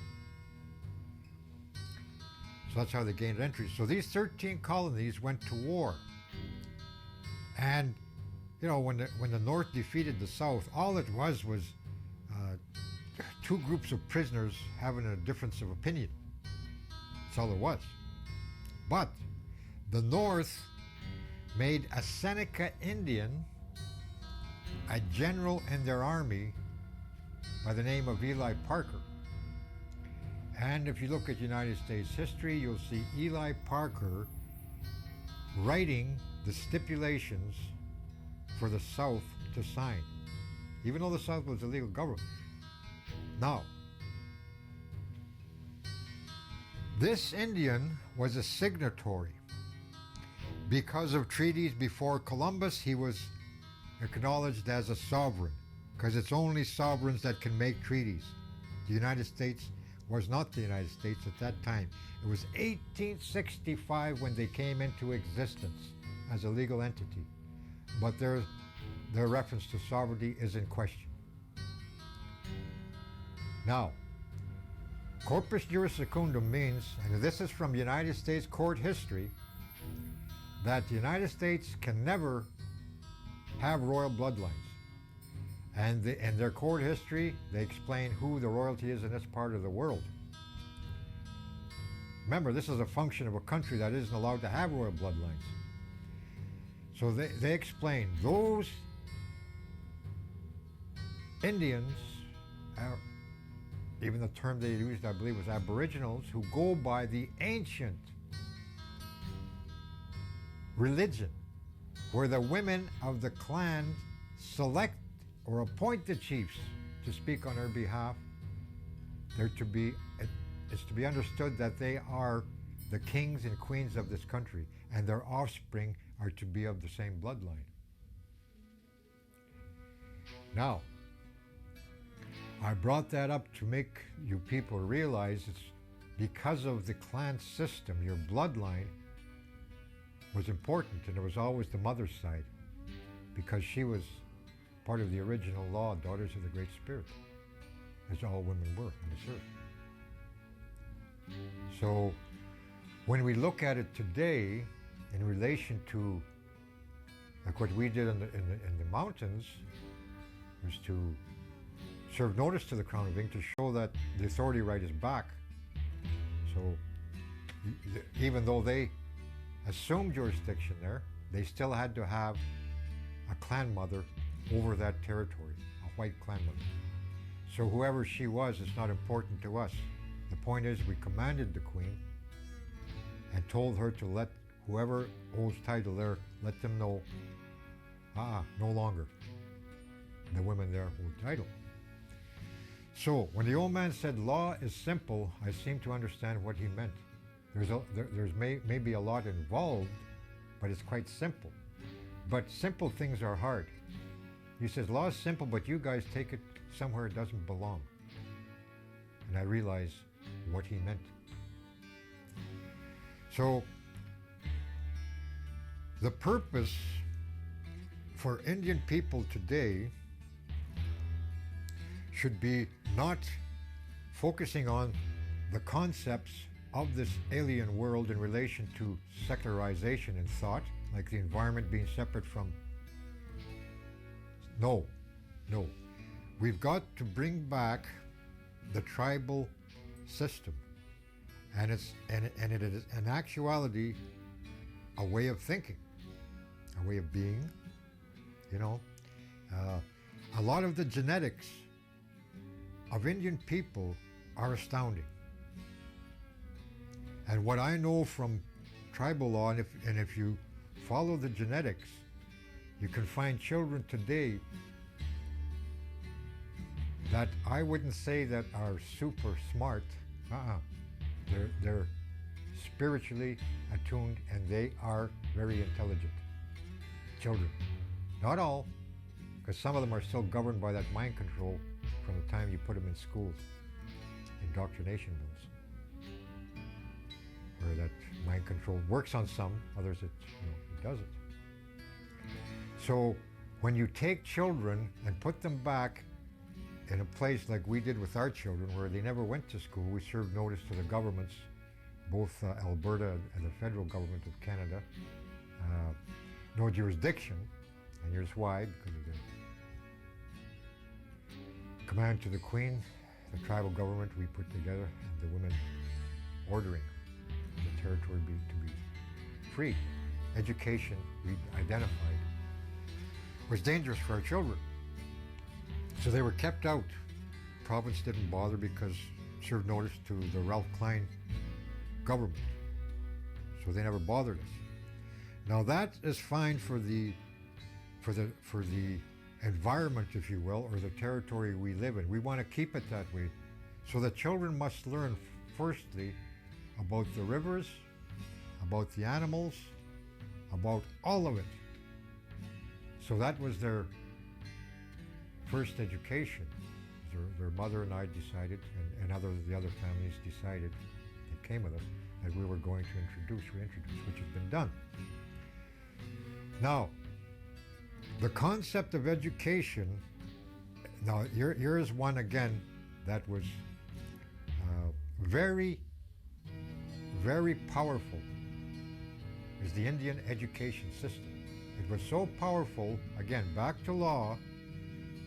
So that's how they gained entry. So these 13 colonies went to war. And, you know, when the North defeated the South, all it was two groups of prisoners having a difference of opinion. That's all it was. But the North made a Seneca Indian a general in their army by the name of Eli Parker. And if you look at United States history, you'll see Eli Parker writing the stipulations for the South to sign, even though the South was a legal government. Now, this Indian was a signatory. Because of treaties before Columbus, he was acknowledged as a sovereign, because it's only sovereigns that can make treaties. The United States was not the United States at that time. It was 1865 when they came into existence as a legal entity. But their reference to sovereignty is in question. Now, corpus juris secundum means, and this is from United States court history, that the United States can never have royal bloodlines. And in their court history, they explain who the royalty is in this part of the world. Remember, this is a function of a country that isn't allowed to have royal bloodlines. So they explain those Indians, even the term they used, I believe, was aboriginals, who go by the ancient religion, where the women of the clan select or appoint the chiefs to speak on their behalf. It's to be understood that they are the kings and queens of this country, and their offspring are to be of the same bloodline. Now, I brought that up to make you people realize it's because of the clan system, your bloodline was important, and it was always the mother's side, because she was part of the original law, daughters of the Great Spirit, as all women were on this earth. So when we look at it today in relation to like what we did in the mountains, was to serve notice to the Crown of England to show that the authority right is back. So even though they assumed jurisdiction there, they still had to have a clan mother over that territory, a white clan mother. So whoever she was, it's not important to us. The point is, we commanded the Queen and told her to let whoever owns title there, let them know, no longer. The women there hold title. So when the old man said law is simple, I seem to understand what he meant. There's maybe a lot involved, but it's quite simple. But simple things are hard. He says law is simple, but you guys take it somewhere it doesn't belong. And I realize what he meant. So the purpose for Indian people today should be not focusing on the concepts of this alien world in relation to secularization in thought, like the environment being separate from. No. We've got to bring back the tribal system, and it is in actuality a way of thinking, a way of being. You know, a lot of the genetics of Indian people are astounding. And what I know from tribal law, and if you follow the genetics, you can find children today that I wouldn't say that are super smart. They're spiritually attuned, and they are very intelligent children. Not all, because some of them are still governed by that mind control from the time you put them in schools, indoctrination mills, where that mind control works on some, others it doesn't. So when you take children and put them back in a place like we did with our children, where they never went to school. We served notice to the governments, both Alberta and the federal government of Canada. No jurisdiction, and here's why: because of the command to the Queen, the tribal government we put together, and the women ordering the territory to be free. Education, we identified, was dangerous for our children. So they were kept out. Province didn't bother because served notice to the Ralph Klein government. So they never bothered us. Now that is fine for the environment, if you will, or the territory we live in. We want to keep it that way. So the children must learn, firstly, about the rivers, about the animals, about all of it. So that was their first education. Their mother and I decided, and the other families decided, that came with us, that we were going to reintroduce, which has been done. Now, the concept of education, now here is one again that was very, very powerful, is the Indian education system. It was so powerful, again, back to law,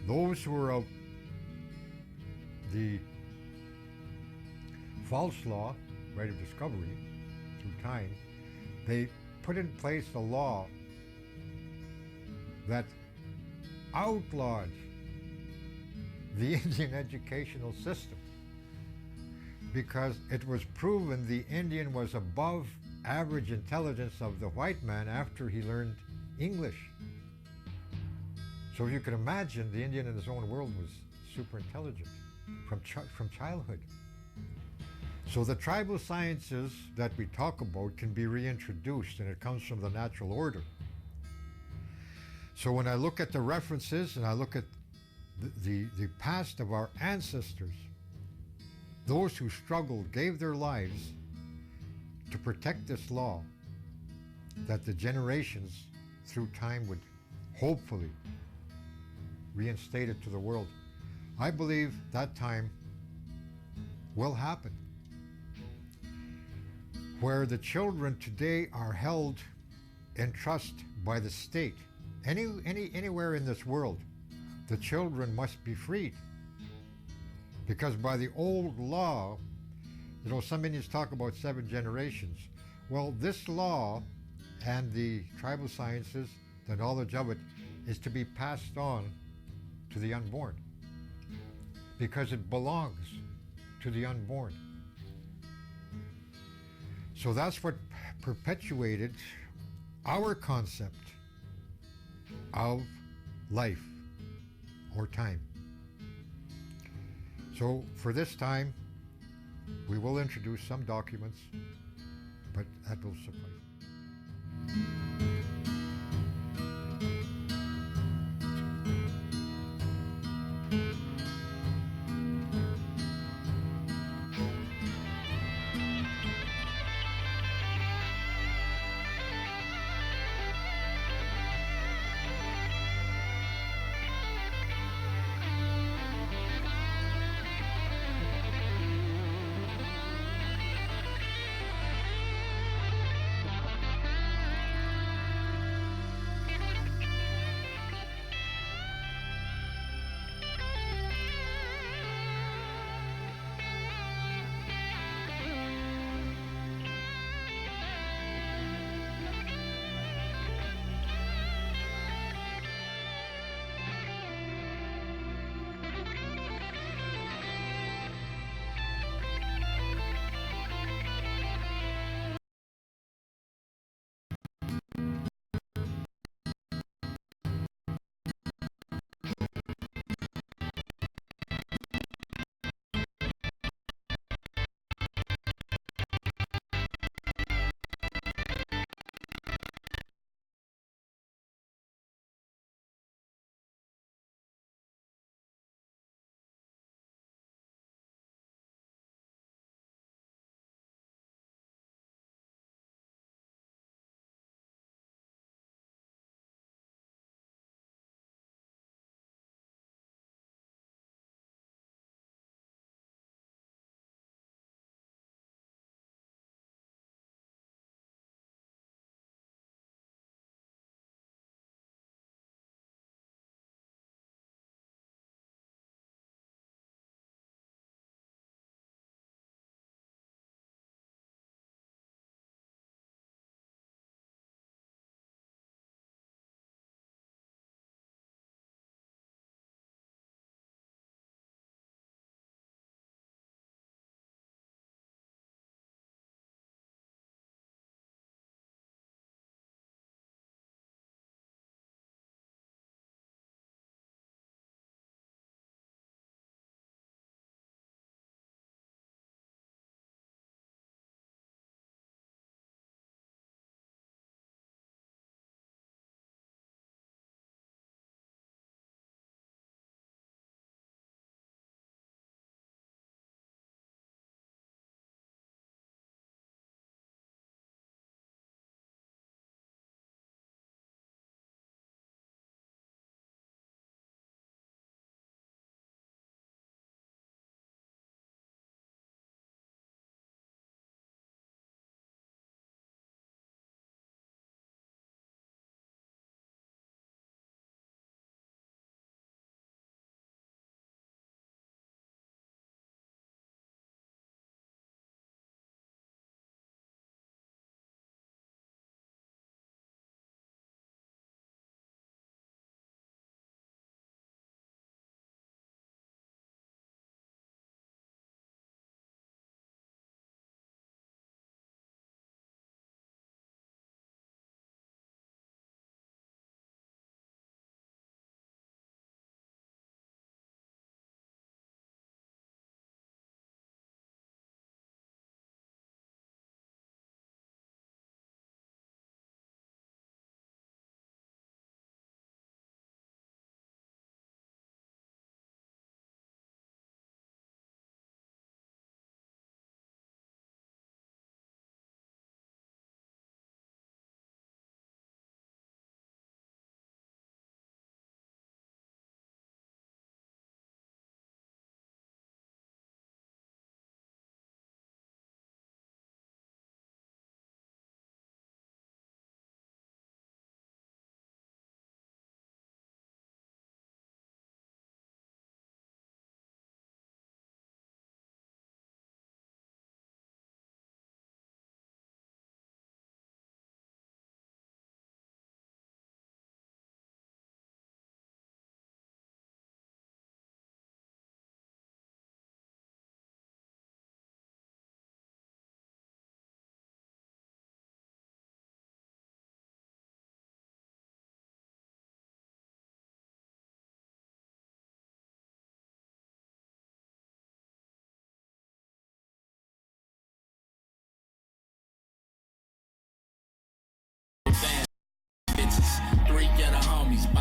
those who were of the false law, right of discovery, through time, they put in place a law that outlawed the Indian educational system, because it was proven the Indian was above average intelligence of the white man after he learned English. So you can imagine, the Indian in his own world was super intelligent from childhood. So the tribal sciences that we talk about can be reintroduced, and it comes from the natural order. So when I look at the references and I look at the past of our ancestors, those who struggled, gave their lives to protect this law, that the generations through time would hopefully reinstate it to the world, I believe that time will happen, where the children today are held in trust by the state. Anywhere in this world, the children must be freed. Because by the old law, some Indians talk about 7 generations. Well, this law and the tribal sciences, the knowledge of it, is to be passed on to the unborn, because it belongs to the unborn. So that's what perpetuated our concept of life or time. So for this time, we will introduce some documents, but that will suffice.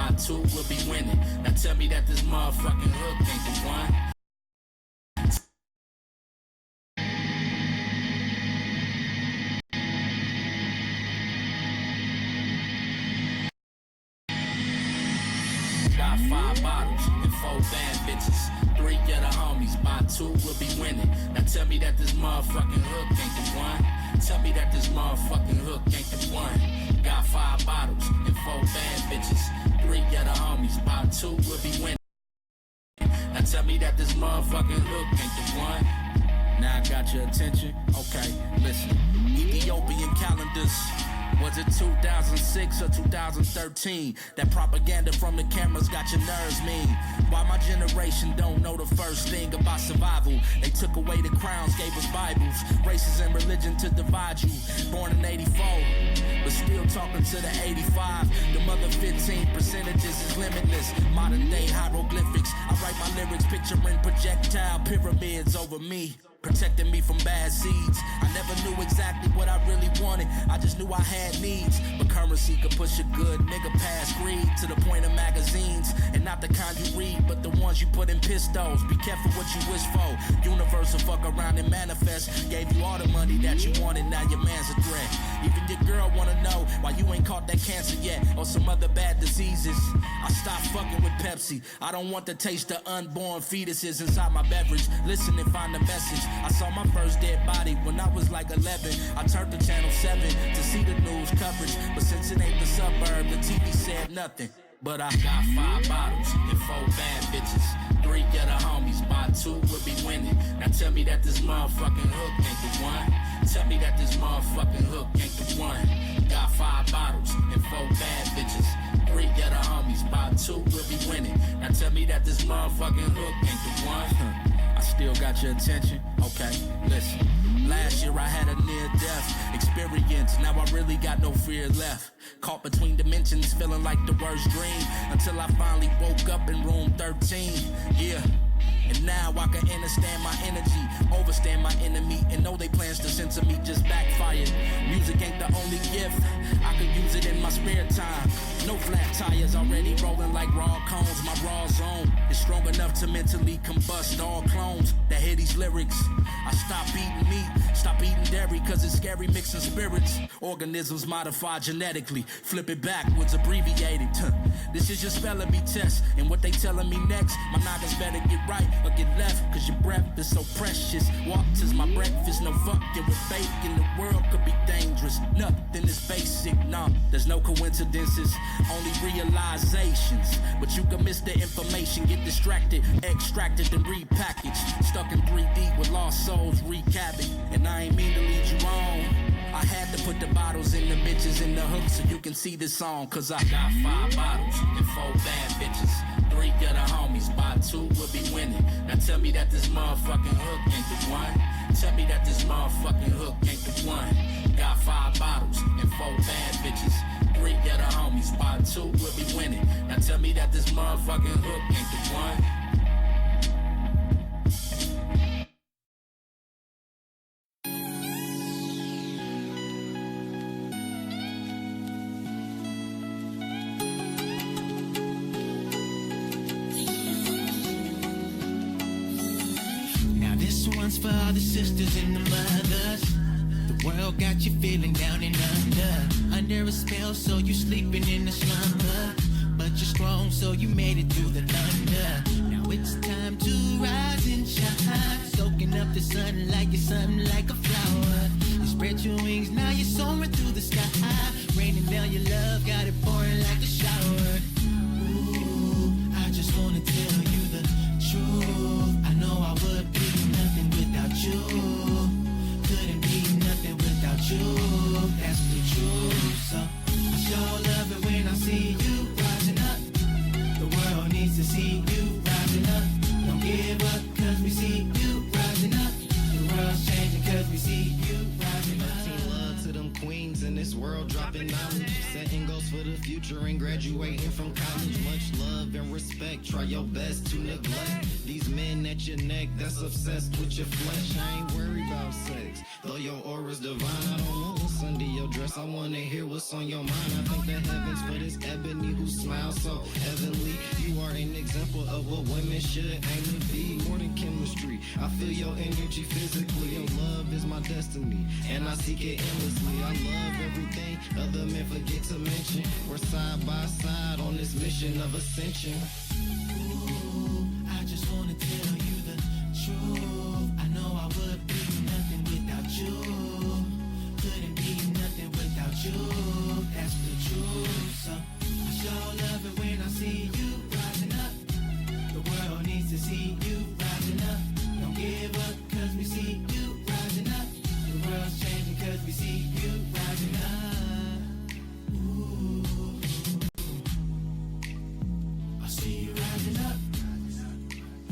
by 2, we'll be winning. Now tell me that this motherfucking hook ain't the one. Got 5 bottles and 4 bad bitches. 3 of the homies, by 2 we'll be winning. Now tell me that this motherfucking hook ain't the one. Tell me that this motherfucking hook ain't the one. Got 5 bottles and 4 bad bitches. 3 of the homies, by 2 we'll be winning. Now tell me that this motherfucking hook ain't the one. Now I got your attention? Okay, listen. Ethiopian calendars. Was it 2006 or 2013? That propaganda from the cameras got your nerves mean. Why my generation don't know the first thing about survival? They took away the crowns, gave us Bibles, races and religion to divide you. Born in 84, but still talking to the 85. The mother 15 percentages is limitless. Modern day hieroglyphics. I write my lyrics picturing projectile pyramids over me, protecting me from bad seeds. I never knew exactly what I really wanted. I just knew I had needs. But currency could push a good nigga past greed to the point of magazines. And not the kind you read, but the ones you put in pistols. Be careful what you wish for. Universe will fuck around and manifest. Gave you all the money that you wanted, now your man's a threat. Even your girl wanna know why you ain't caught that cancer yet, or some other bad diseases. I stopped fucking with Pepsi. I don't want to taste the unborn fetuses inside my beverage. Listen and find the message. I saw my first dead body when I was like 11. I turned to channel 7 to see the news coverage, but since it ain't the suburb, the TV said nothing. But I got 5 bottles and 4 bad bitches. 3 of the homies, by 2 we'll be winning. Now tell me that this motherfucking hook ain't the one. Tell me that this motherfucking hook ain't the one. Got 5 bottles and 4 bad bitches. 3 of the homies, by 2 we'll be winning. Now tell me that this motherfucking hook ain't the one. I still got your attention? Okay, listen. Last year I had a near-death experience. Now I really got no fear left. Caught between dimensions, feeling like the worst dream, until I finally woke up in room 13. Yeah. And now I can understand my energy, overstand my enemy, and know they plans to censor me just backfired. Music ain't the only gift, I could use it in my spare time. No flat tires, already rolling like raw cones. My raw zone is strong enough to mentally combust all clones that hear these lyrics. I stop eating meat, stop eating dairy, cause it's scary mixing spirits. Organisms modified genetically, flip it backwards, abbreviated. This is your spelling bee test, and what they telling me next, my noggins better get right or get left, cause your breath is so precious. Walks is my breakfast, no fucking with bacon. The world could be dangerous, nothing is basic, nah. There's no coincidences, only realizations. But you can miss the information, get distracted, extracted and repackaged. Stuck in 3D with lost souls, wreak havoc. And I ain't mean to lead you on. I had to put the bottles in the bitches in the hook so you can see this song. Cause I got 5 bottles and 4 bad bitches. 3 of the homies, by 2 we'll be winning. Now tell me that this motherfucking hook ain't the one. Tell me that this motherfucking hook ain't the one. Got 5 bottles and 4 bad bitches. 3 of the homies, by 2 we'll be winning. Now tell me that this motherfucking hook ain't the one. For all the sisters and the mothers, the world got you feeling down and under a spell, so you sleeping in the slumber, but you're strong, so you made it through the thunder. Now it's time to rise and shine, soaking up the sunlight, you're something like a flower. You spread your wings, now you're soaring through the sky, raining down your love, got it pouring like a shower. Ooh, I just wanna tell you the truth. I know I would be nothing without you. Couldn't be nothing without you. That's the truth. So I sure love it when I see you rising up. The world needs to see you rising up. Don't give up, cause we see you rising up. The world's changing cause we see you rising up. Love to them queens in this world dropping knowledge, setting goals for the future and graduating from college. Much love and respect, try your best to neglect these men at your neck that's obsessed with your flesh. I ain't worried about sex, though your aura's divine. I don't want what's under your dress. dress. I wanna hear what's on your mind. I thank the heavens for this ebony who smiles so heavenly. You are an example of what women should aim to be. More than chemistry, I feel your energy physically. Your love is my destiny, and I seek it endlessly. I love everything other men forget to mention. We're side by side on this mission of ascension. Ooh, I just wanna tell you the truth. I know I would be nothing without you. Couldn't be nothing without you. That's the truth. So I sure love it when I see you rising up. The world needs to see you rising up. Don't give up, cause we see you rising up. The world's changing cause we see you rising up. Ooh, I see you rising up.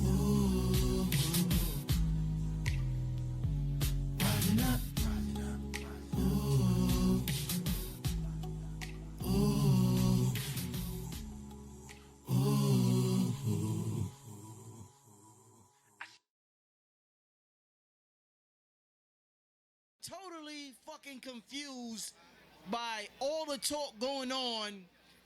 Ooh, rising up. Ooh, ooh, ooh. Totally fucking confused by all the talk going on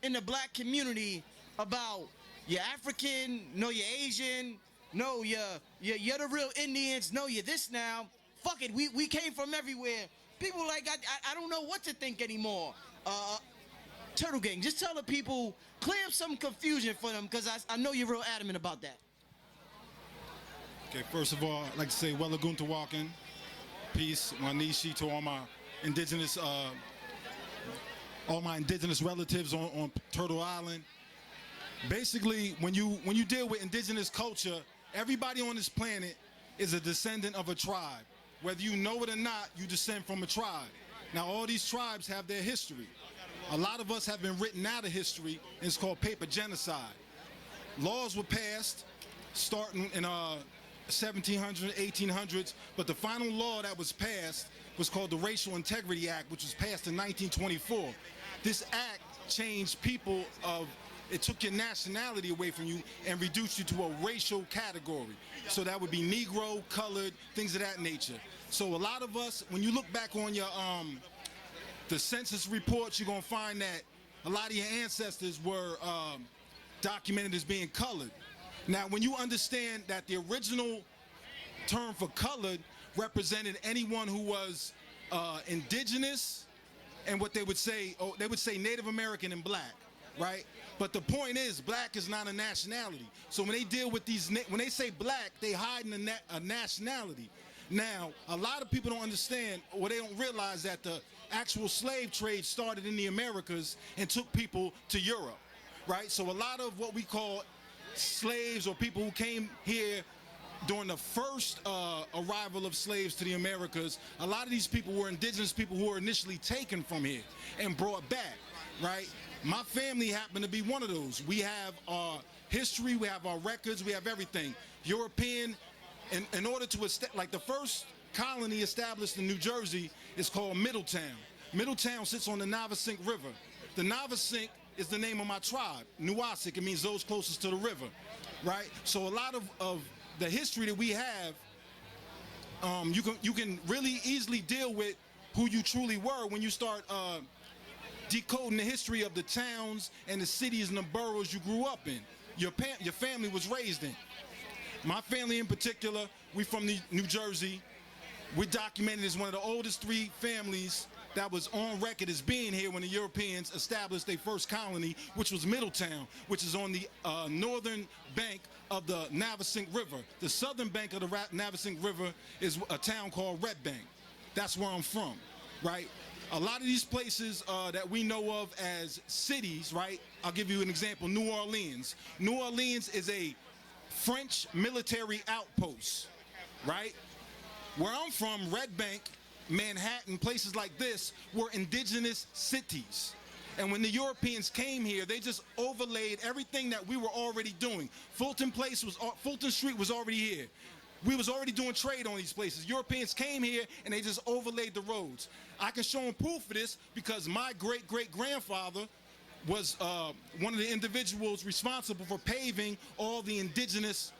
in the black community about you're African, no you're Asian, no you're the real Indians, no you're this now. Fuck it, we came from everywhere. People like I don't know what to think anymore. Turtle Gang, just tell the people, clear up some confusion for them, because I know you're real adamant about that. Okay, first of all, I'd like to say Welagunta Walking. Peace, my nisi, to all my indigenous relatives on Turtle Island. Basically, when you deal with indigenous culture, everybody on this planet is a descendant of a tribe. Whether you know it or not, you descend from a tribe. Now, all these tribes have their history. A lot of us have been written out of history, and it's called paper genocide. Laws were passed starting in 1700s, 1800s, but the final law that was passed was called the Racial Integrity Act, which was passed in 1924. This act changed people it took your nationality away from you and reduced you to a racial category. So that would be Negro, colored, things of that nature. So a lot of us, when you look back on your the census reports, you're gonna find that a lot of your ancestors were documented as being colored. Now, when you understand that the original term for colored represented anyone who was indigenous and what they would say Native American and black, right? But the point is, black is not a nationality. So when they deal with when they say black, they hide in a nationality. Now, a lot of people don't understand, or they don't realize that the actual slave trade started in the Americas and took people to Europe, right? So a lot of what we call slaves, or people who came here during the first arrival of slaves to the Americas, a lot of these people were indigenous people who were initially taken from here and brought back, right? My family happened to be one of those. We have our history, we have our records, we have everything. European, in order to like the first colony established in New Jersey is called Middletown. Middletown sits on the Navesink River. The Navesink is the name of my tribe. Nuwasik, it means those closest to the river, right? So a lot of the history that we have, you can really easily deal with who you truly were when you start decoding the history of the towns and the cities and the boroughs you grew up in. Your family was raised in. My family in particular, we from New Jersey. We're documented as one of the oldest 3 families that was on record as being here when the Europeans established their first colony, which was Middletown, which is on the northern bank of the Navesink River. The southern bank of the Navesink River is a town called Red Bank. That's where I'm from, right? A lot of these places that we know of as cities, right? I'll give you an example, New Orleans. New Orleans is a French military outpost, right? Where I'm from, Red Bank, Manhattan, places like this were indigenous cities. And when the Europeans came here, they just overlaid everything that we were already doing. Fulton Street was already here. We was already doing trade on these places. Europeans came here and they just overlaid the roads. I can show them proof of this because my great-great-grandfather was one of the individuals responsible for paving all the indigenous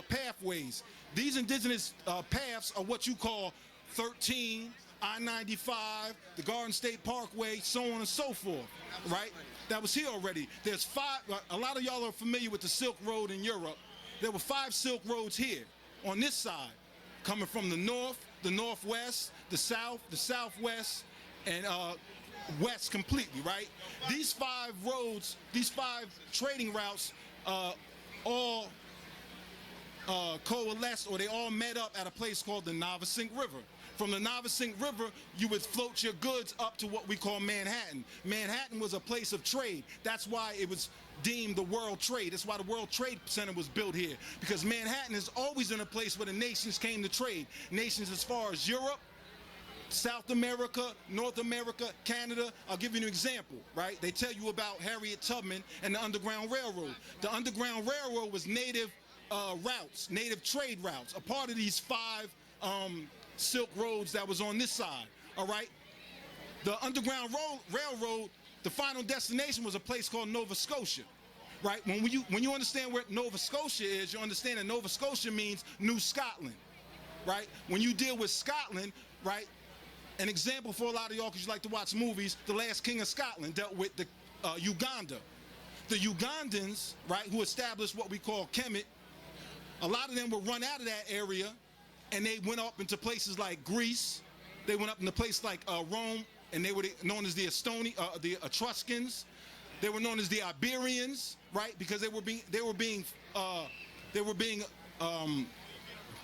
pathways. These indigenous paths are what you call 13, I-95, the Garden State Parkway, so on and so forth, right? That was here already. There's 5, a lot of y'all are familiar with the Silk Road in Europe. There were 5 Silk Roads here on this side, coming from the north, the northwest, the south, the southwest, and west completely, right? These 5 roads, these 5 trading routes, all coalesced, or they all met up at a place called the Navasink River. From the Navasink River, you would float your goods up to what we call Manhattan. Manhattan was a place of trade. That's why it was deemed the World Trade. That's why the World Trade Center was built here, because Manhattan is always been a place where the nations came to trade. Nations as far as Europe, South America, North America, Canada. I'll give you an example, right? They tell you about Harriet Tubman and the Underground Railroad. The Underground Railroad was native routes, native trade routes, a part of these 5 Silk Roads that was on this side, all right? The Underground Railroad, the final destination was a place called Nova Scotia, right? When you understand where Nova Scotia is, you understand that Nova Scotia means New Scotland, right? When you deal with Scotland, right? An example for a lot of y'all, because you like to watch movies, the last king of Scotland dealt with the Uganda. The Ugandans, right, who established what we call Kemet, a lot of them were run out of that area, and they went up into places like Greece. They went up into places like Rome, and they were known as the Etruscans. They were known as the Iberians, right? Because they were being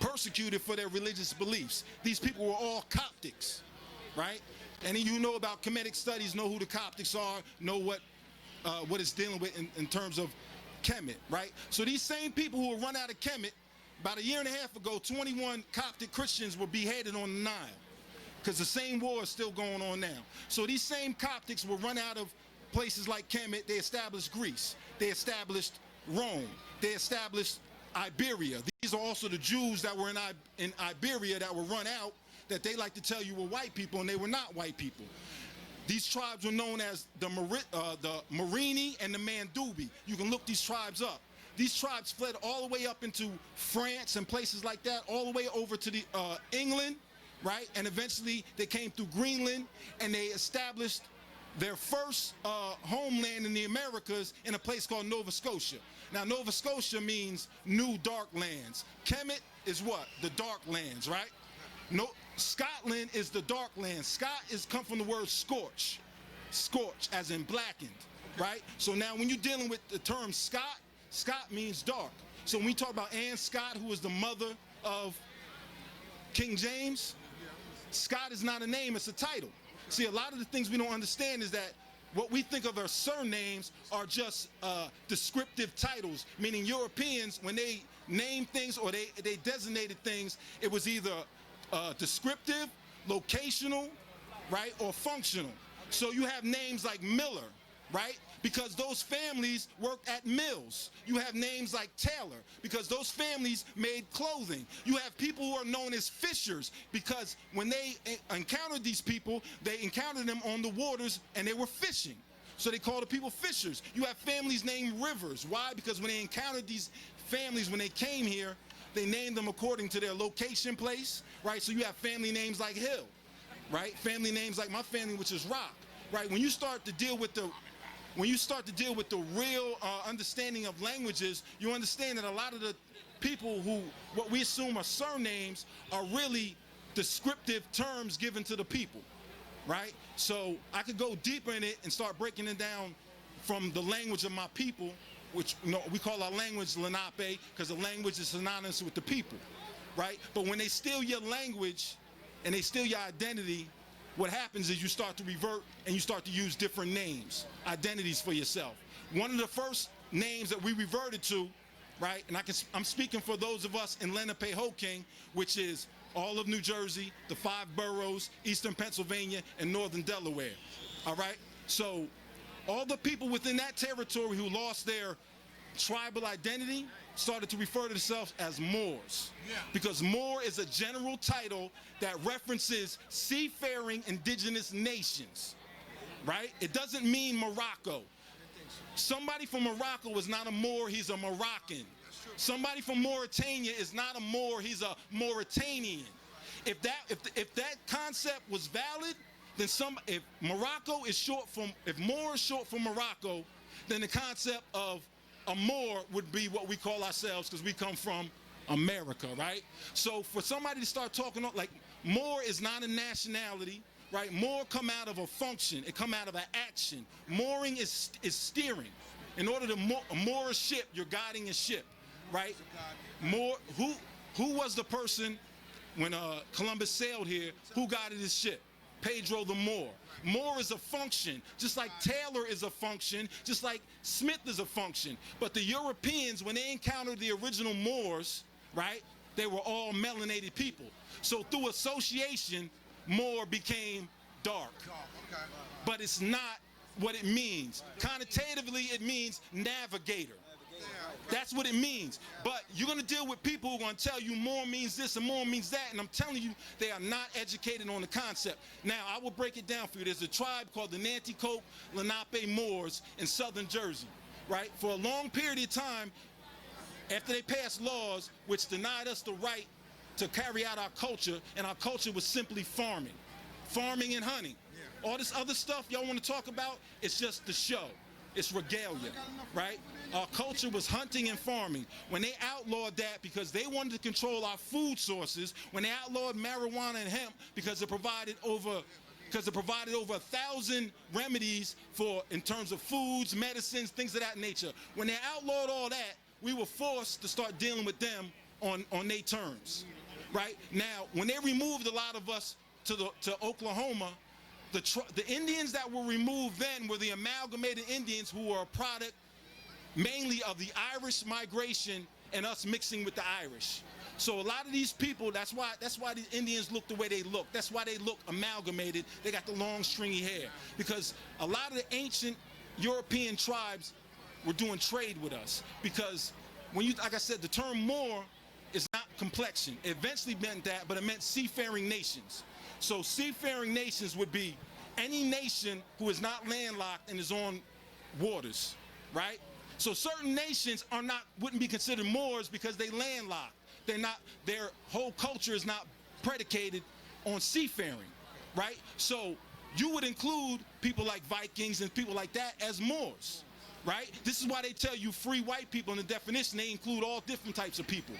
persecuted for their religious beliefs. These people were all Coptics, right? Any of you know about Kemetic studies know who the Coptics are, know what it's dealing with in terms of Kemet, right? So these same people who were run out of Kemet, about a year and a half ago, 21 Coptic Christians were beheaded on the Nile, because the same war is still going on now. So these same Coptics were run out of places like Kemet. They established Greece. They established Rome. They established Iberia. These are also the Jews that were in Iberia that were run out, that they like to tell you were white people, and they were not white people. These tribes were known as the Morini and the Mandubi. You can look these tribes up. These tribes fled all the way up into France and places like that, all the way over to the England, right? And eventually they came through Greenland, and they established their first homeland in the Americas in a place called Nova Scotia. Now, Nova Scotia means new dark lands. Kemet is what? The dark lands, right? No, Scotland is the dark land. Scot is come from the word scorch. Scorch, as in blackened, right? So now when you're dealing with the term Scot, Scot means dark. So when we talk about Anne Scott, who is the mother of King James, Scott is not a name, it's a title. See, a lot of the things we don't understand is that what we think of as surnames are just descriptive titles, meaning Europeans, when they named things or they designated things, it was either descriptive, locational, right, or functional. So you have names like Miller, right, because those families worked at mills. You have names like Taylor, because those families made clothing. You have people who are known as fishers, because when they encountered these people, they encountered them on the waters and they were fishing. So they called the people fishers. You have families named Rivers. Why? Because when they encountered these families, when they came here, they named them according to their location place, right? So you have family names like Hill, right? Family names like my family, which is Rock, right? When you start to deal with the real understanding of languages, you understand that a lot of the people who, what we assume are surnames, are really descriptive terms given to the people, right? So I could go deeper in it and start breaking it down from the language of my people, which we call our language Lenape, because the language is synonymous with the people, right? But when they steal your language and they steal your identity, what happens is you start to revert and you start to use different names, identities for yourself. One of the first names that we reverted to, right, and I'm speaking for those of us in Lenape-Hoking, which is all of New Jersey, the 5 boroughs, eastern Pennsylvania, and northern Delaware, all right? So all the people within that territory who lost their tribal identity started to refer to themselves as Moors, because Moor is a general title that references seafaring indigenous nations, right? It doesn't mean Morocco. Somebody from Morocco is not a Moor, he's a Moroccan. Somebody from Mauritania is not a Moor, he's a Mauritanian. If that concept was valid, then if Morocco is short from, if Moor is short for Morocco, then the concept of a Moor would be what we call ourselves, because we come from America, right? So for somebody to start talking like Moor is not a nationality, right? Moor come out of a function, it come out of an action. Mooring is steering. In order to moor a ship, you're guiding a ship, right? Who was the person when Columbus sailed here? Who guided his ship? Pedro the Moor. Moor is a function, just like Taylor is a function, just like Smith is a function. But the Europeans, when they encountered the original Moors, right, they were all melanated people. So through association, Moor became dark. But it's not what it means. Connotatively, it means navigator. That's what it means. But you're going to deal with people who are going to tell you more means this and more means that, and I'm telling you, they are not educated on the concept. Now, I will break it down for you. There's a tribe called the Nanticoke Lenape Moors in southern Jersey, right? For a long period of time, after they passed laws which denied us the right to carry out our culture, and our culture was simply farming and hunting. All this other stuff y'all want to talk about, it's just the show. It's regalia, right? Our culture was hunting and farming. When they outlawed that because they wanted to control our food sources, when they outlawed marijuana and hemp because it provided over 1,000 remedies in terms of foods, medicines, things of that nature. When they outlawed all that, we were forced to start dealing with them on their terms, right? Now, when they removed a lot of us to Oklahoma, the Indians that were removed then were the amalgamated Indians who were a product mainly of the Irish migration and us mixing with the Irish. So a lot of these people, that's why these Indians look the way they look. That's why they look amalgamated. They got the long stringy hair, because a lot of the ancient European tribes were doing trade with us. Because like I said, the term Moor is not complexion. It eventually meant that, but it meant seafaring nations. So seafaring nations would be any nation who is not landlocked and is on waters, right? So certain nations wouldn't be considered Moors because they landlocked. Their whole culture is not predicated on seafaring, right? So you would include people like Vikings and people like that as Moors, right? This is why they tell you free white people in the definition, they include all different types of people,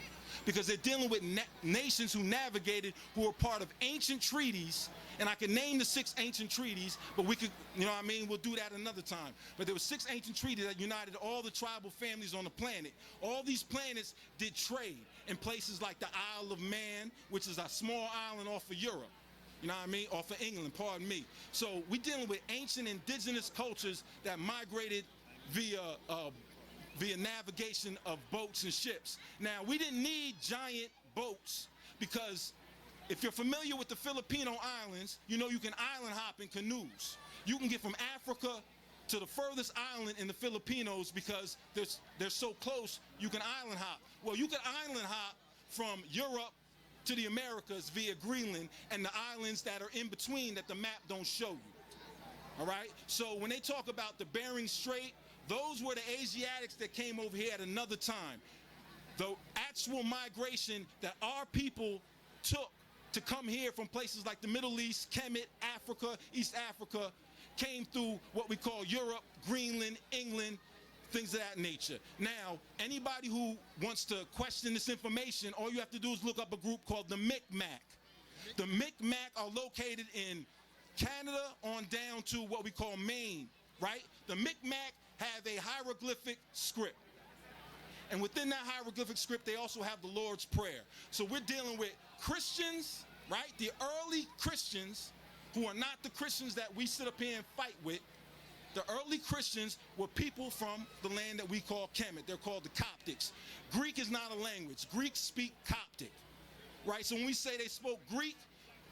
because they're dealing with nations who navigated, who are part of ancient treaties. And I can name the 6 ancient treaties, but we could, you know what I mean, we'll do that another time. But there were 6 ancient treaties that united all the tribal families on the planet. All these planets did trade in places like the Isle of Man, which is a small island off of Europe. You know what I mean? Off of England, pardon me. So we're dealing with ancient indigenous cultures that migrated via navigation of boats and ships. Now, we didn't need giant boats because if you're familiar with the Filipino islands, you know you can island hop in canoes. You can get from Africa to the furthest island in the Filipinos because they're so close, you can island hop. Well, you can island hop from Europe to the Americas via Greenland and the islands that are in between that the map don't show you. All right? So when they talk about the Bering Strait, those were the Asiatics that came over here at another time. The actual migration that our people took to come here from places like the Middle East, Kemet, Africa, East Africa, came through what we call Europe, Greenland, England, things of that nature. Now, anybody who wants to question this information, all you have to do is look up a group called the Micmac. The Micmac are located in Canada on down to what we call Maine, right? The Micmac have a hieroglyphic script. And within that hieroglyphic script, they also have the Lord's Prayer. So we're dealing with Christians, right? The early Christians, who are not the Christians that we sit up here and fight with. The early Christians were people from the land that we call Kemet. They're called the Coptics. Greek is not a language. Greeks speak Coptic, right? So when we say they spoke Greek,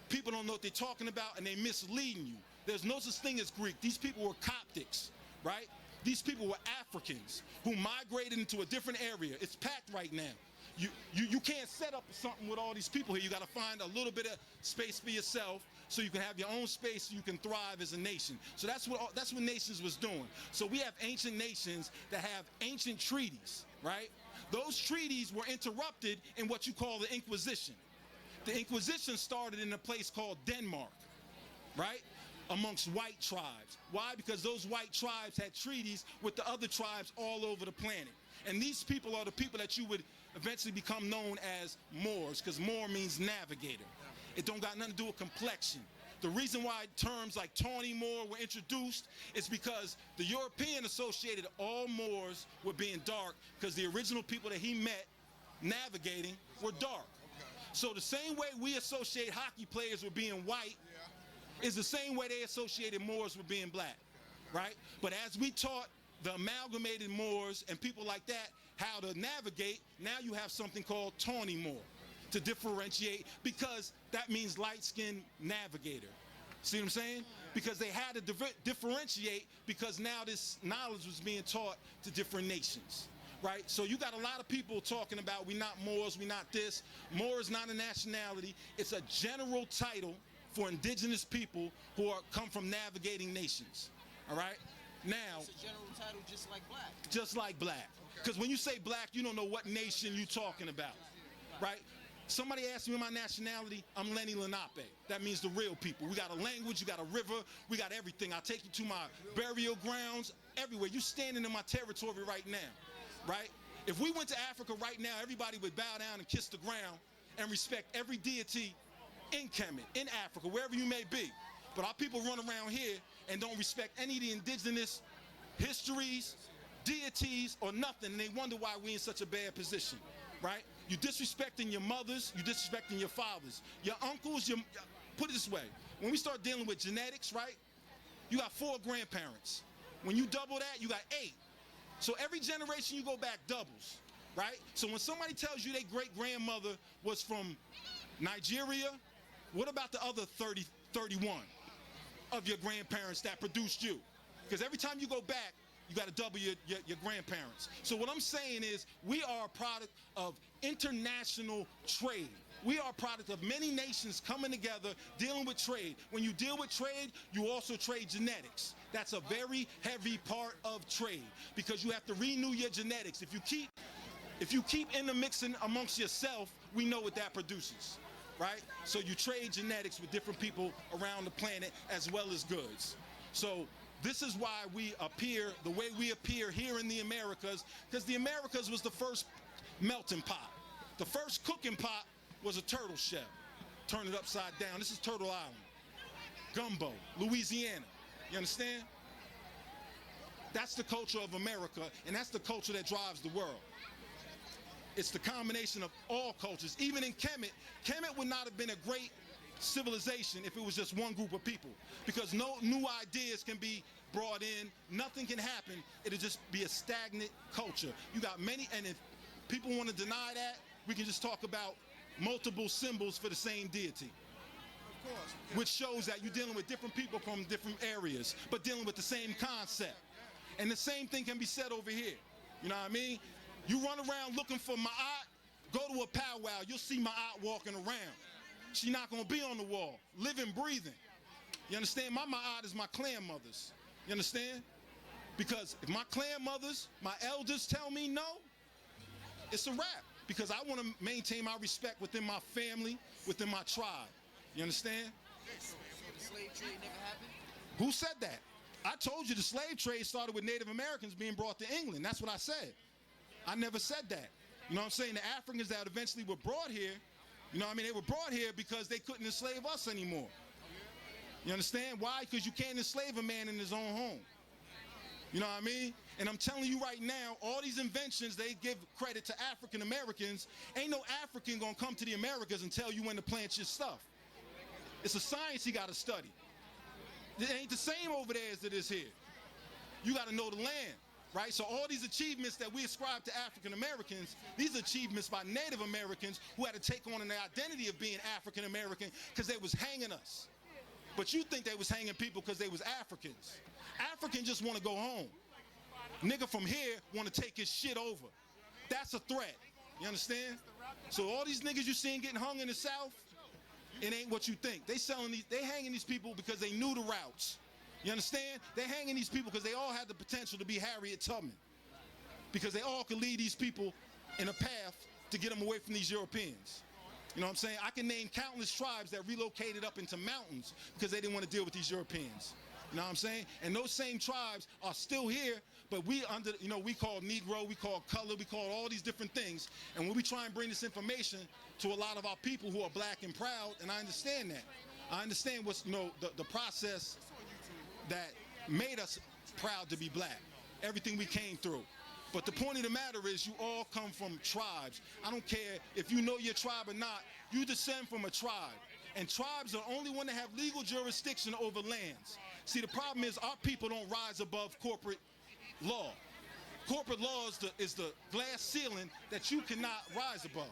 people don't know what they're talking about and they're misleading you. There's no such thing as Greek. These people were Coptics, right? These people were Africans who migrated into a different area. It's packed right now. You can't set up something with all these people here. You got to find a little bit of space for yourself so you can have your own space so you can thrive as a nation. So that's what nations was doing. So we have ancient nations that have ancient treaties, right? Those treaties were interrupted in what you call the Inquisition. The Inquisition started in a place called Denmark, right? Amongst white tribes. Why? Because those white tribes had treaties with the other tribes all over the planet. And these people are the people that you would eventually become known as Moors, because Moor means navigator. It don't got nothing to do with complexion. The reason why terms like tawny Moor were introduced is because the European associated all Moors with being dark, because the original people that he met navigating were dark. So the same way we associate hockey players with being white is the same way they associated Moors with being black, right? But as we taught the amalgamated Moors and people like that how to navigate, now you have something called tawny Moor to differentiate, because that means light-skinned navigator. See what I'm saying? Because they had to differentiate, because now this knowledge was being taught to different nations, right? So you got a lot of people talking about we not Moors, we not this. Moor is not a nationality. It's a general title for indigenous people who come from navigating nations, all right? Now, It's a general title just like black. just like black. Because when you say black, you don't know what nation you're talking about, right? Somebody asked me my nationality, I'm Lenny Lenape. That means the real people. We got a language, you got a river, we got everything. I'll take you to my burial grounds, everywhere. You're standing in my territory right now, right? If we went to Africa right now, everybody would bow down and kiss the ground and respect every deity in Kemet, in Africa, wherever you may be. But our people run around here and don't respect any of the indigenous histories, deities, or nothing, and they wonder why we're in such a bad position, right? You disrespecting your mothers, you disrespecting your fathers, your uncles, put it this way, when we start dealing with genetics, right, you got 4 grandparents. When you double that, you got 8. So every generation you go back doubles, right? So when somebody tells you their great-grandmother was from Nigeria, what about the other 31 of your grandparents that produced you? Because every time you go back, you got to double your grandparents. So what I'm saying is we are a product of international trade. We are a product of many nations coming together, dealing with trade. When you deal with trade, you also trade genetics. That's a very heavy part of trade, because you have to renew your genetics. If you keep intermixing amongst yourself, we know what that produces, right? So you trade genetics with different people around the planet as well as goods. So this is why we appear the way we appear here in the Americas, because the Americas was the first melting pot. The first cooking pot was a turtle shell. Turn it upside down. This is Turtle Island. Gumbo, Louisiana. You understand? That's the culture of America, and that's the culture that drives the world. It's the combination of all cultures. Even in Kemet, Kemet would not have been a great civilization if it was just one group of people, because no new ideas can be brought in, nothing can happen. It'll just be a stagnant culture. You got many, and if people want to deny that, we can just talk about multiple symbols for the same deity, Of course. which shows that you're dealing with different people from different areas, but dealing with the same concept. And the same thing can be said over here. You know what I mean? You run around looking for Ma'at, go to a powwow, you'll see Ma'at walking around. She's not gonna be on the wall, living, breathing. You understand? My Ma'at is my clan mothers. You understand? Because if my clan mothers, my elders tell me no, it's a wrap. Because I want to maintain my respect within my family, within my tribe. You understand? So the slave trade never happened? Who said that? I told you the slave trade started with Native Americans being brought to England. That's what I said. I never said that. You know what I'm saying? The Africans that eventually were brought here, you know what I mean? They were brought here because they couldn't enslave us anymore. You understand? Why? Because you can't enslave a man in his own home. You know what I mean? And I'm telling you right now, all these inventions, they give credit to African Americans. Ain't no African gonna come to the Americas and tell you when to plant your stuff. It's a science you gotta study. It ain't the same over there as it is here. You gotta know the land, right? So all these achievements that we ascribe to African Americans, these achievements by Native Americans who had to take on the identity of being African American because they was hanging us. But you think they was hanging people because they was Africans. Africans just want to go home. Nigga from here want to take his shit over. That's a threat. You understand? So all these niggas you seen getting hung in the South, it ain't what you think. They hanging these people because they knew the routes. You understand? They hanging these people because they all had the potential to be Harriet Tubman. Because they all could lead these people in a path to get them away from these Europeans. You know what I'm saying? I can name countless tribes that relocated up into mountains because they didn't want to deal with these Europeans. You know what I'm saying? And those same tribes are still here, but we we call Negro, we call color, we call all these different things. And when we try and bring this information to a lot of our people who are black and proud, and I understand that. I understand what's, the process that made us proud to be black, everything we came through. But the point of the matter is you all come from tribes. I don't care if you know your tribe or not, you descend from a tribe. And tribes are the only one that have legal jurisdiction over lands. See, the problem is our people don't rise above corporate law. Corporate law is the glass ceiling that you cannot rise above.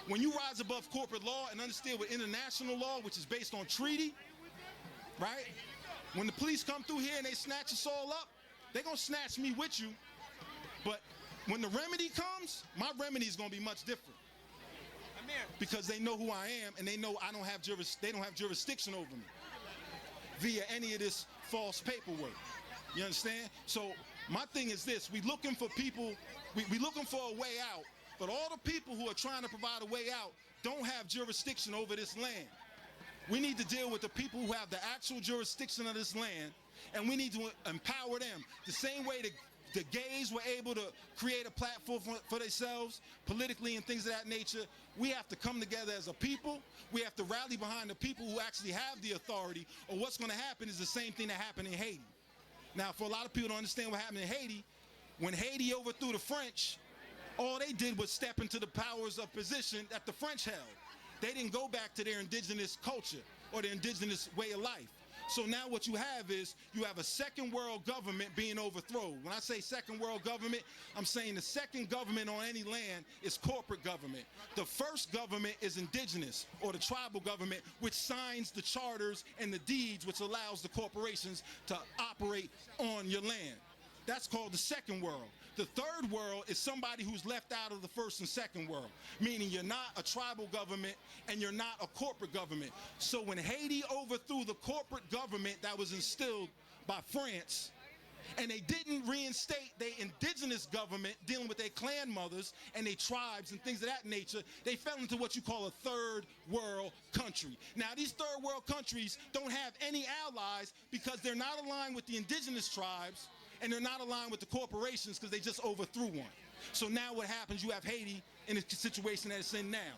When you rise above corporate law and understand with international law, which is based on treaty, right? When the police come through here and they snatch us all up, they're going to snatch me with you. But when the remedy comes, my remedy is going to be much different. Because they know who I am and they know they don't have jurisdiction over me via any of this false paperwork. You understand? So my thing is this, we looking for people, we looking for a way out, but all the people who are trying to provide a way out don't have jurisdiction over this land. We need to deal with the people who have the actual jurisdiction of this land, and we need to empower them. The same way the gays were able to create a platform for themselves politically and things of that nature, we have to come together as a people. We have to rally behind the people who actually have the authority, or what's going to happen is the same thing that happened in Haiti. Now, for a lot of people to understand what happened in Haiti, when Haiti overthrew the French, all they did was step into the powers of position that the French held. They didn't go back to their indigenous culture or their indigenous way of life. So now what you have is, you have a second world government being overthrown. When I say second world government, I'm saying the second government on any land is corporate government. The first government is indigenous, or the tribal government, which signs the charters and the deeds which allows the corporations to operate on your land. That's called the second world. The third world is somebody who's left out of the first and second world, meaning you're not a tribal government and you're not a corporate government. So when Haiti overthrew the corporate government that was instilled by France, and they didn't reinstate their indigenous government dealing with their clan mothers and their tribes and things of that nature, they fell into what you call a third world country. Now, these third world countries don't have any allies because they're not aligned with the indigenous tribes, and they're not aligned with the corporations because they just overthrew one. So now what happens, you have Haiti in the situation that it's in now.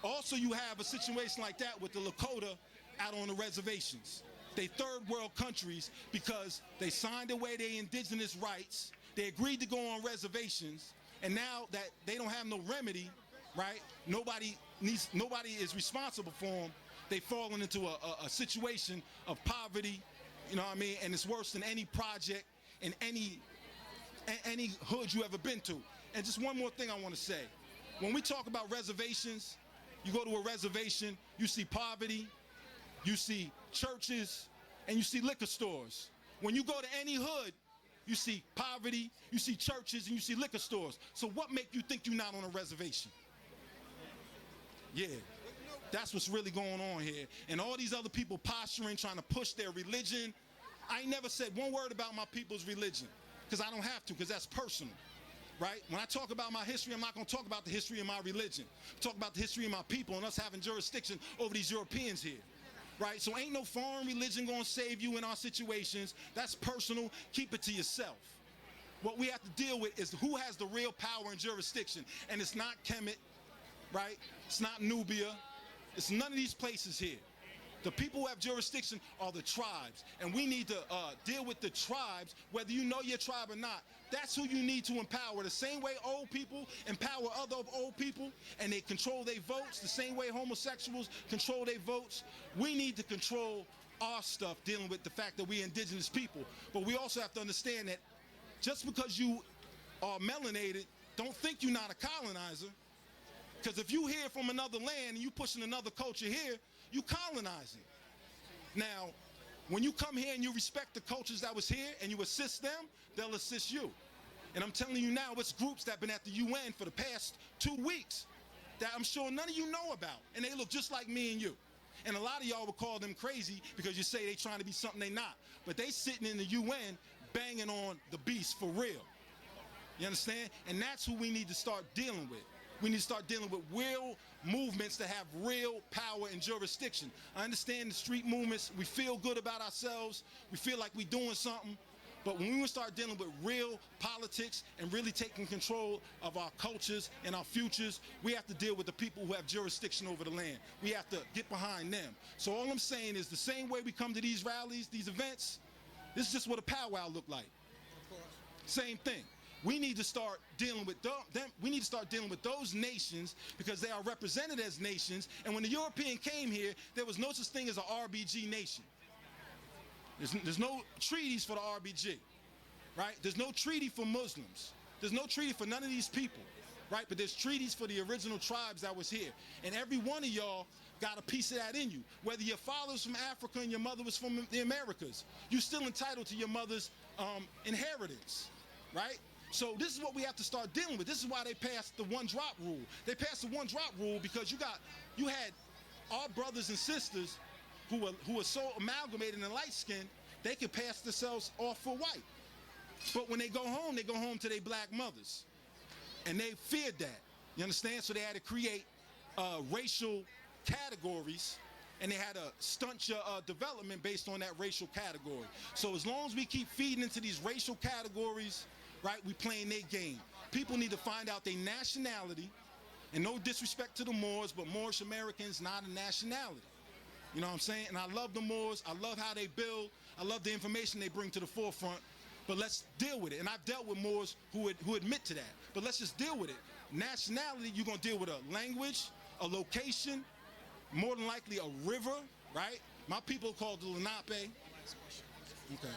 Also, you have a situation like that with the Lakota out on the reservations. They third world countries because they signed away their indigenous rights, they agreed to go on reservations, and now that they don't have no remedy, right, nobody is responsible for them, they've fallen into a situation of poverty, you know what I mean, and it's worse than any project in any hood you ever been to. And just one more thing I want to say. When we talk about reservations, you go to a reservation, you see poverty, you see churches, and you see liquor stores. When you go to any hood, you see poverty, you see churches, and you see liquor stores. So what make you think you're not on a reservation? Yeah, that's what's really going on here. And all these other people posturing, trying to push their religion. I ain't never said one word about my people's religion, because I don't have to, because that's personal, right? When I talk about my history, I'm not going to talk about the history of my religion. I'm talk about the history of my people and us having jurisdiction over these Europeans here, right? So ain't no foreign religion going to save you in our situations. That's personal. Keep it to yourself. What we have to deal with is who has the real power and jurisdiction, and it's not Kemet, right? It's not Nubia. It's none of these places here. The people who have jurisdiction are the tribes, and we need to deal with the tribes, whether you know your tribe or not. That's who you need to empower. The same way old people empower other old people, and they control their votes, the same way homosexuals control their votes, we need to control our stuff dealing with the fact that we're indigenous people. But we also have to understand that just because you are melanated, don't think you're not a colonizer. Because if you here from another land and you pushing another culture here, you colonizing. Now, when you come here and you respect the cultures that was here and you assist them, they'll assist you. And I'm telling you now, it's groups that have been at the UN for the past 2 weeks that I'm sure none of you know about. And they look just like me and you. And a lot of y'all would call them crazy because you say they trying to be something they not. But they sitting in the UN banging on the beast for real. You understand? And that's who we need to start dealing with. We need to start dealing with real movements that have real power and jurisdiction. I understand the street movements, we feel good about ourselves, we feel like we're doing something, but when we start dealing with real politics and really taking control of our cultures and our futures, we have to deal with the people who have jurisdiction over the land. We have to get behind them. So all I'm saying is the same way we come to these rallies, these events, this is just what a powwow look like. Same thing. We need to start dealing with them. We need to start dealing with those nations because they are represented as nations. And when the European came here, there was no such thing as an RBG nation. There's no treaties for the RBG, right? There's no treaty for Muslims. There's no treaty for none of these people, right? But there's treaties for the original tribes that was here. And every one of y'all got a piece of that in you. Whether your father was from Africa and your mother was from the Americas, you're still entitled to your mother's inheritance, right? So this is what we have to start dealing with. This is why they passed the one-drop rule. They passed the one-drop rule because you had our brothers and sisters who were so amalgamated and light-skinned, they could pass themselves off for white. But when they go home to their black mothers. And they feared that, you understand? So they had to create racial categories, and they had to stunt your development based on that racial category. So as long as we keep feeding into these racial categories, right, we playing their game. People need to find out their nationality, and no disrespect to the Moors, but Moorish Americans not a nationality. You know what I'm saying? And I love the Moors. I love how they build. I love the information they bring to the forefront. But let's deal with it. And I've dealt with Moors who admit to that. But let's just deal with it. Nationality, you're going to deal with a language, a location, more than likely a river, right? My people are called the Lenape. Okay.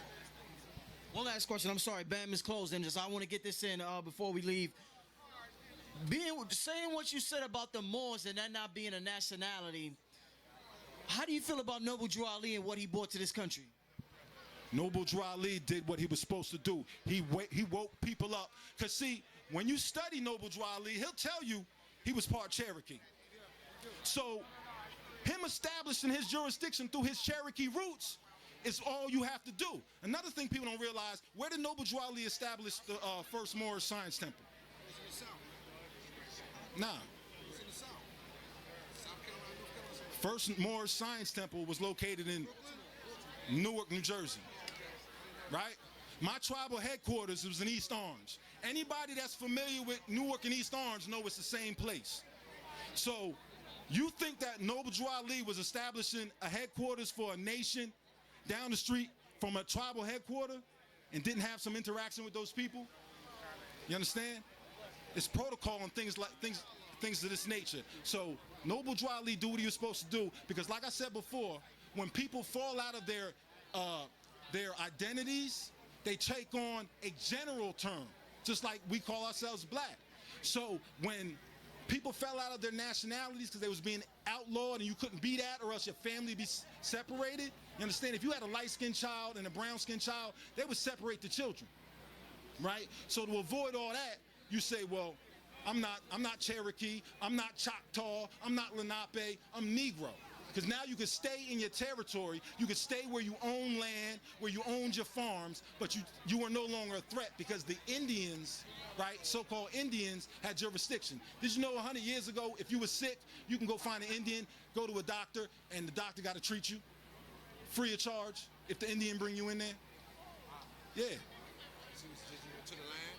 One last question. I'm sorry, BAM is closing. I want to get this in before we leave. Saying what you said about the Moors and that not being a nationality, how do you feel about Noble Drew Ali and what he brought to this country? Noble Drew Ali did what he was supposed to do. He woke people up. Because see, when you study Noble Drew Ali, he'll tell you he was part Cherokee. So him establishing his jurisdiction through his Cherokee roots is all you have to do. Another thing people don't realize, where did Noble Drew Ali establish the first Moorish Science Temple? Nah. First Moorish Science Temple was located in Newark, New Jersey, right? My tribal headquarters was in East Orange. Anybody that's familiar with Newark and East Orange know it's the same place. So you think that Noble Drew Ali was establishing a headquarters for a nation down the street from a tribal headquarters and didn't have some interaction with those people? You understand? It's protocol and things of this nature. So Noble Drew Ali do what he was supposed to do, because like I said before, when people fall out of their identities, they take on a general term, just like we call ourselves black. So when people fell out of their nationalities because they was being outlawed and you couldn't be that or else your family be separated, you understand? If you had a light-skinned child and a brown-skinned child, they would separate the children, right? So to avoid all that, you say, well, I'm not Cherokee, I'm not Choctaw, I'm not Lenape, I'm Negro. Because now you can stay in your territory, you can stay where you own land, where you owned your farms, but you are no longer a threat because the Indians, right, so-called Indians, had jurisdiction. Did you know 100 years ago, if you were sick, you can go find an Indian, go to a doctor, and the doctor got to treat you free of charge if the Indian bring you in there? Yeah.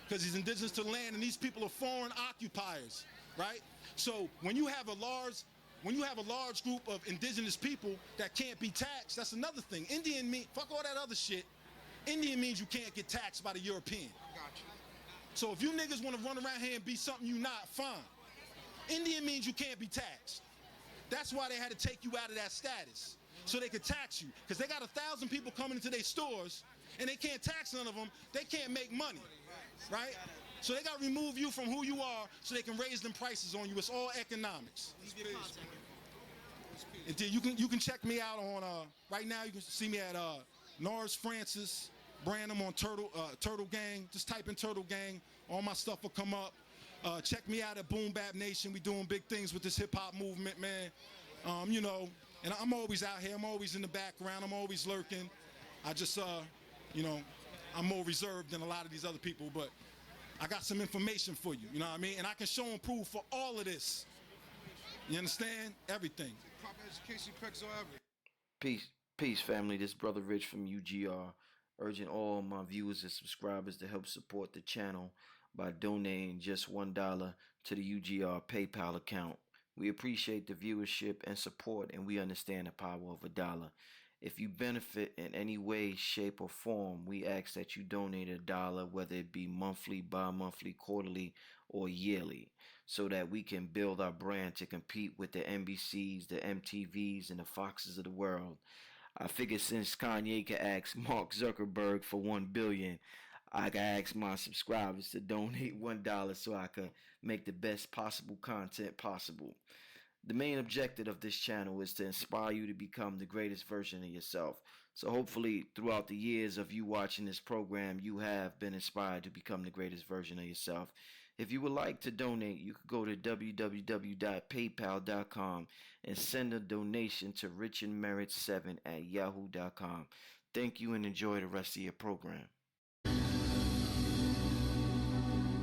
Because he's indigenous to the land, and these people are foreign occupiers, right? So when you have a large group of indigenous people that can't be taxed, that's another thing. Indian mean, fuck all that other shit. Indian means you can't get taxed by the European. Gotcha. So if you niggas want to run around here and be something you not, fine. Indian means you can't be taxed. That's why they had to take you out of that status, so they could tax you. Because they got 1,000 people coming into their stores, and they can't tax none of them. They can't make money, right? So they got to remove you from who you are so they can raise them prices on you. It's all economics. And you can check me out on, right now you can see me at Norris Francis Branham on Turtle Gang. Just type in Turtle Gang. All my stuff will come up. Check me out at Boom Bap Nation. We doing big things with this hip hop movement, man. You know, and I'm always out here. I'm always in the background. I'm always lurking. I just, you know, I'm more reserved than a lot of these other people, but I got some information for you, you know what I mean? And I can show and prove for all of this. You understand? Everything. Peace, family. This brother Rich from UGR, urging all my viewers and subscribers to help support the channel by donating just $1 to the UGR PayPal account. We appreciate the viewership and support, and we understand the power of $1. If you benefit in any way, shape, or form, we ask that you donate $1, whether it be monthly, bi-monthly, quarterly, or yearly, so that we can build our brand to compete with the NBCs, the MTVs, and the Foxes of the world. I figure since Kanye can ask Mark Zuckerberg for $1 billion, I can ask my subscribers to donate $1 so I can make the best possible content possible. The main objective of this channel is to inspire you to become the greatest version of yourself. So hopefully throughout the years of you watching this program, you have been inspired to become the greatest version of yourself. If you would like to donate, you could go to www.paypal.com and send a donation to richandmerit7@yahoo.com. Thank you and enjoy the rest of your program.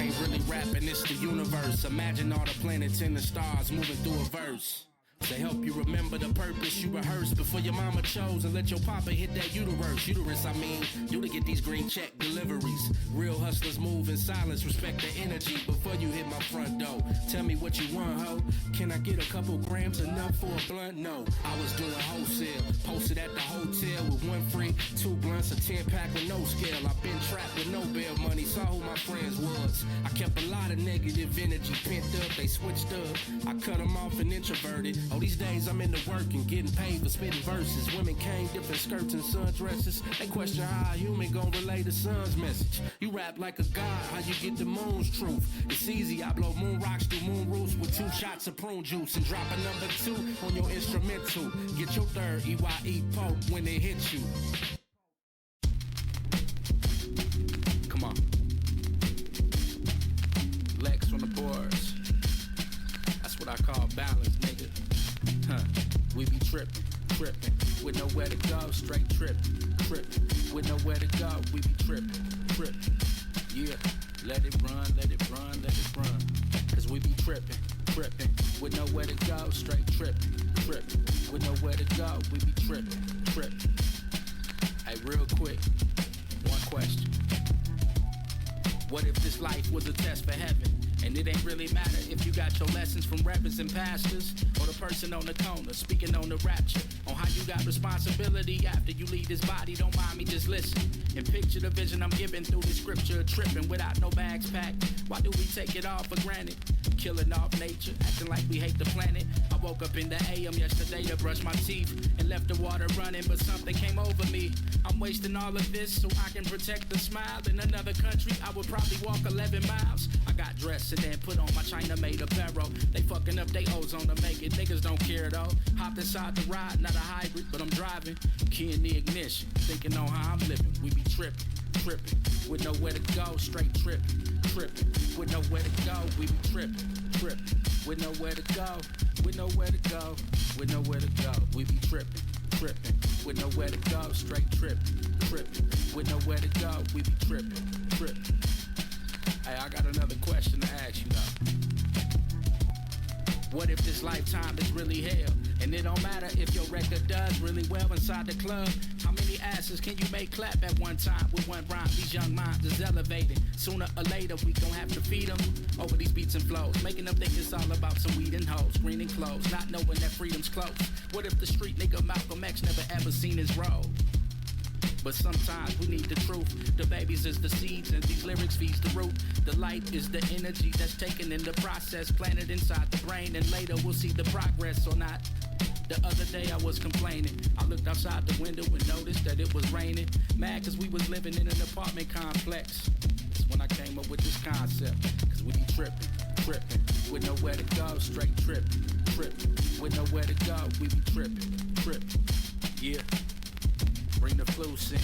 Ain't really rapping, it's the universe. Imagine all the planets and the stars moving through a verse. To help you remember the purpose you rehearsed before your mama chose and let your papa hit that uterus. I mean, you to get these green check deliveries. Real hustlers move in silence, respect the energy before you hit my front door. Tell me what you want, ho. Can I get a couple grams, enough for a blunt? No, I was doing wholesale, posted at the hotel with 1 free, 2 blunts, a 10-pack with no scale. I've been trapped with no bail money, saw who my friends was. I kept a lot of negative energy pent up, they switched up. I cut them off and introverted. Oh, these days I'm into work and getting paid for spitting verses. Women came different skirts and sundresses. They question how a human gon' relay the sun's message. You rap like a god, how you get the moon's truth? It's easy, I blow moon rocks through moon roofs with 2 shots of prune juice and drop a number 2 on your instrumental. Get your third EYE poke when it hits you. Come on. Lex on the boards. That's what I call balance, nigga. We be trippin', with nowhere to go, straight trippin', with nowhere to go, we be trippin', yeah, let it run, cause we be trippin', with nowhere to go, straight trippin', with nowhere to go, we be trippin'. Hey, real quick, one question. What if this life was a test for heaven? And it ain't really matter if you got your lessons from rappers and pastors, or the person on the corner speaking on the rapture, on how you got responsibility after you leave this body. Don't mind me, just listen and picture the vision I'm giving through the scripture. Tripping without no bags packed. Why do we take it all for granted? Killing off nature, acting like we hate the planet. I woke up in the AM yesterday to brush my teeth and left the water running, but something came over me. I'm wasting all of this so I can protect the smile. In another country, I would probably walk 11 miles. I got dressed and then put on my China-made apparel. They fucking up they ozone to make it. Niggas don't care though. Hopped inside the ride, not a hybrid, but I'm driving. Key in the ignition, thinking on how I'm living. We be tripping, with nowhere to go, straight tripping, with nowhere to go. We be tripping, with nowhere to go, with nowhere to go, with nowhere to go. We be tripping, with nowhere to go, straight tripping, with nowhere to go. We be tripping. Hey, I got another question to ask you though. What if this lifetime is really hell? And it don't matter if your record does really well inside the club. How many asses can you make clap at one time with one rhyme? These young minds is elevating. Sooner or later we gon' have to feed them over these beats and flows, making them think it's all about some weed and hoes, green and clothes, not knowing that freedom's close. What if the street nigga Malcolm X never ever seen his role? But sometimes we need the truth. The babies is the seeds and these lyrics feeds the root. The light is the energy that's taken in the process, planted inside the brain, and later we'll see the progress or not. The other day I was complaining. I looked outside the window and noticed that it was raining. Mad cause we was living in an apartment complex. That's when I came up with this concept. Cause we be tripping, with nowhere to go, straight tripping, with nowhere to go. We be tripping, yeah. Bring the flus in.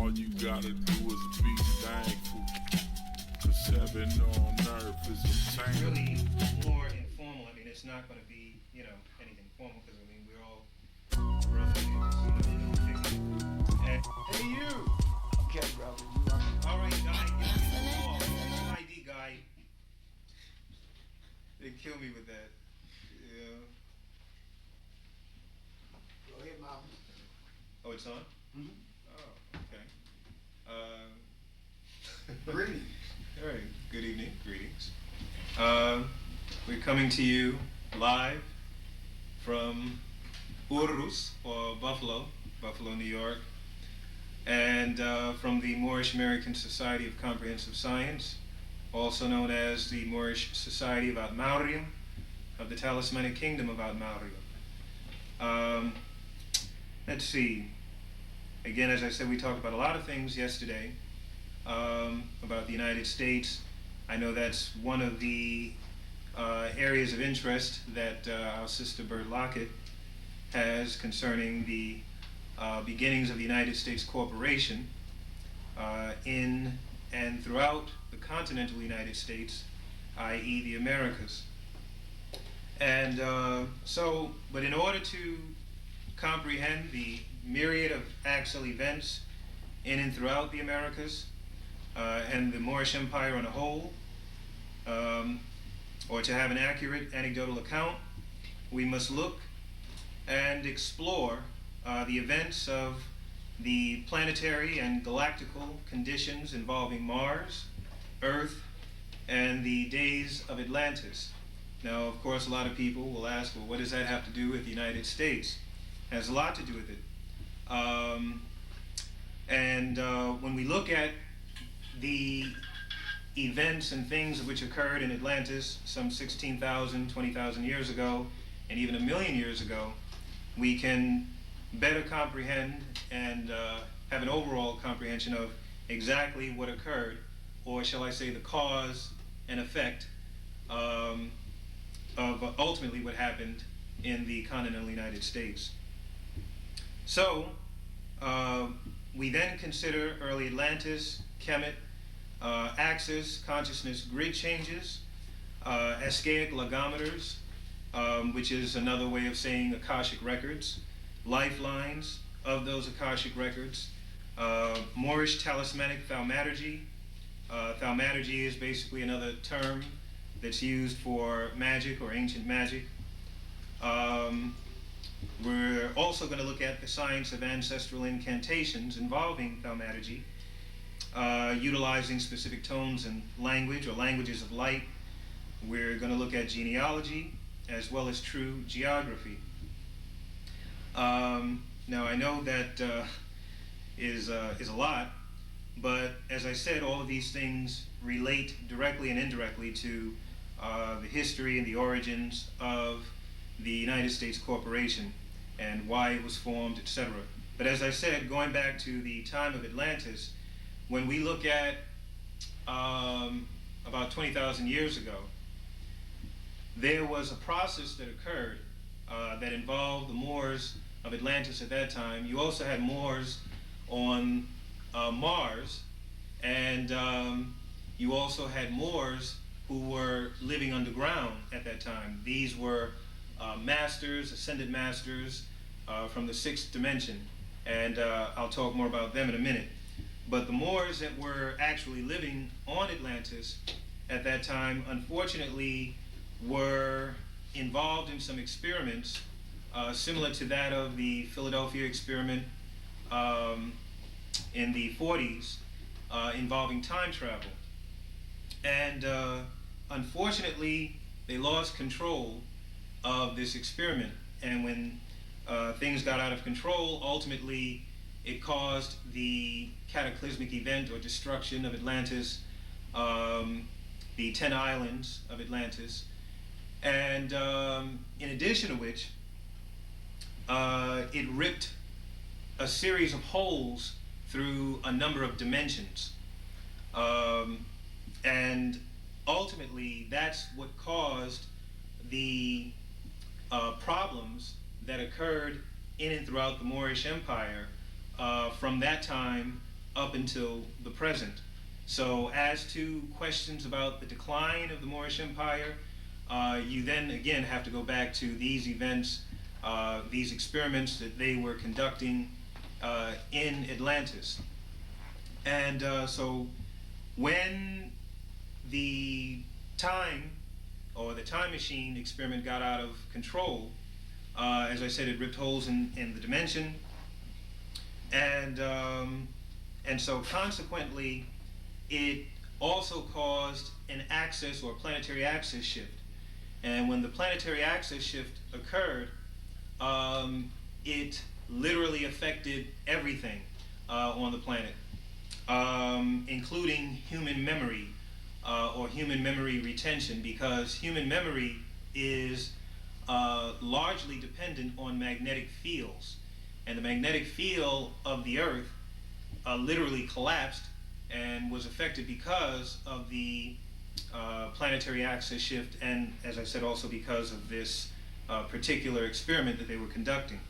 all you gotta do is be thankful. Cause heaven on earth is obtainable. Really more informal. I mean, it's not going to be, you know, anything formal because I mean we're all roughly, you know, and, hey you. Okay, brother. All right, guy. ID guy. They kill me with that. Yeah. Go ahead, Mom. Oh, it's on? Mm-hmm. Oh, okay. Greetings. All right. Good evening. Greetings. We're coming to you live from Urus, or Buffalo, New York, and from the Moorish American Society of Comprehensive Science, also known as the Moorish Society of Altmaurium, of the Talismanic Kingdom of Altmaurium. Let's see. Again, as I said, we talked about a lot of things yesterday about the United States. I know that's one of the areas of interest that our sister Bert Lockett has concerning the beginnings of the United States Corporation in and throughout the continental United States, i.e. the Americas. And but in order to comprehend the myriad of actual events in and throughout the Americas and the Moorish Empire on a whole, or to have an accurate anecdotal account, we must look and explore the events of the planetary and galactical conditions involving Mars, Earth, and the days of Atlantis. Now, of course, a lot of people will ask, well, what does that have to do with the United States? It has a lot to do with it. When we look at the events and things which occurred in Atlantis some 16,000, 20,000 years ago, and even 1,000,000 years ago, we can better comprehend and have an overall comprehension of exactly what occurred, or shall I say the cause and effect of ultimately what happened in the continental United States. So, we then consider early Atlantis, Kemet, axis, consciousness grid changes, Ascaic logometers, which is another way of saying Akashic records, lifelines of those Akashic records, Moorish talismanic thaumaturgy. Thaumaturgy is basically another term that's used for magic or ancient magic. We're also going to look at the science of ancestral incantations involving thaumaturgy, utilizing specific tones and language or languages of light. We're going to look at genealogy as well as true geography. Now I know that is a lot, but as I said, all of these things relate directly and indirectly to the history and the origins of the United States Corporation and why it was formed, etc. But as I said, going back to the time of Atlantis, when we look at about 20,000 years ago, there was a process that occurred that involved the Moors of Atlantis at that time. You also had Moors on Mars, and you also had Moors who were living underground at that time. These were masters, ascended masters from the sixth dimension, and I'll talk more about them in a minute. But the Moors that were actually living on Atlantis at that time, unfortunately, were involved in some experiments similar to that of the Philadelphia experiment in the 40s involving time travel. And unfortunately, they lost control of this experiment. And when things got out of control, ultimately it caused the cataclysmic event or destruction of Atlantis, the 10 islands of Atlantis. And in addition to which, it ripped a series of holes through a number of dimensions. And ultimately, that's what caused the problems that occurred in and throughout the Moorish Empire from that time up until the present. So as to questions about the decline of the Moorish Empire, you then again have to go back to these events, these experiments that they were conducting in Atlantis. And so when the time or the time machine experiment got out of control, as I said, it ripped holes in the dimension, and so consequently it also caused an axis or planetary axis shift. And when the planetary axis shift occurred, it literally affected everything on the planet, including human memory or human memory retention, because human memory is largely dependent on magnetic fields. And the magnetic field of the Earth literally collapsed and was affected because of the planetary axis shift, and as I said, also because of this particular experiment that they were conducting.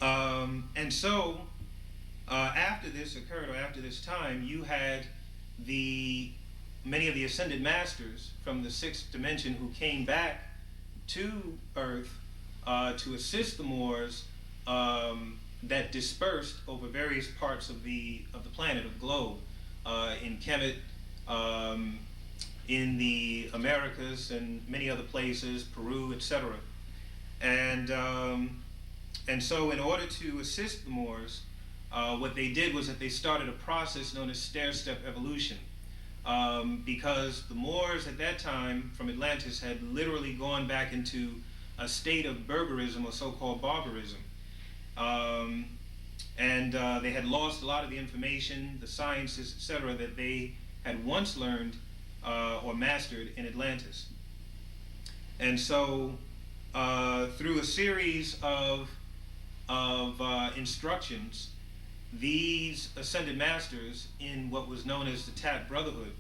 And so after this occurred, or after this time, you had many of the ascended masters from the sixth dimension who came back to Earth to assist the Moors that dispersed over various parts of the planet, of the globe, in Kemet, in the Americas, and many other places, Peru, etc. And so in order to assist the Moors, what they did was that they started a process known as stair-step evolution, because the Moors at that time from Atlantis had literally gone back into a state of barbarism, or so-called barbarism. And they had lost a lot of the information, the sciences, etc., that they had once learned or mastered in Atlantis. And so through a series of instructions, these ascended masters in what was known as the Tat Brotherhood,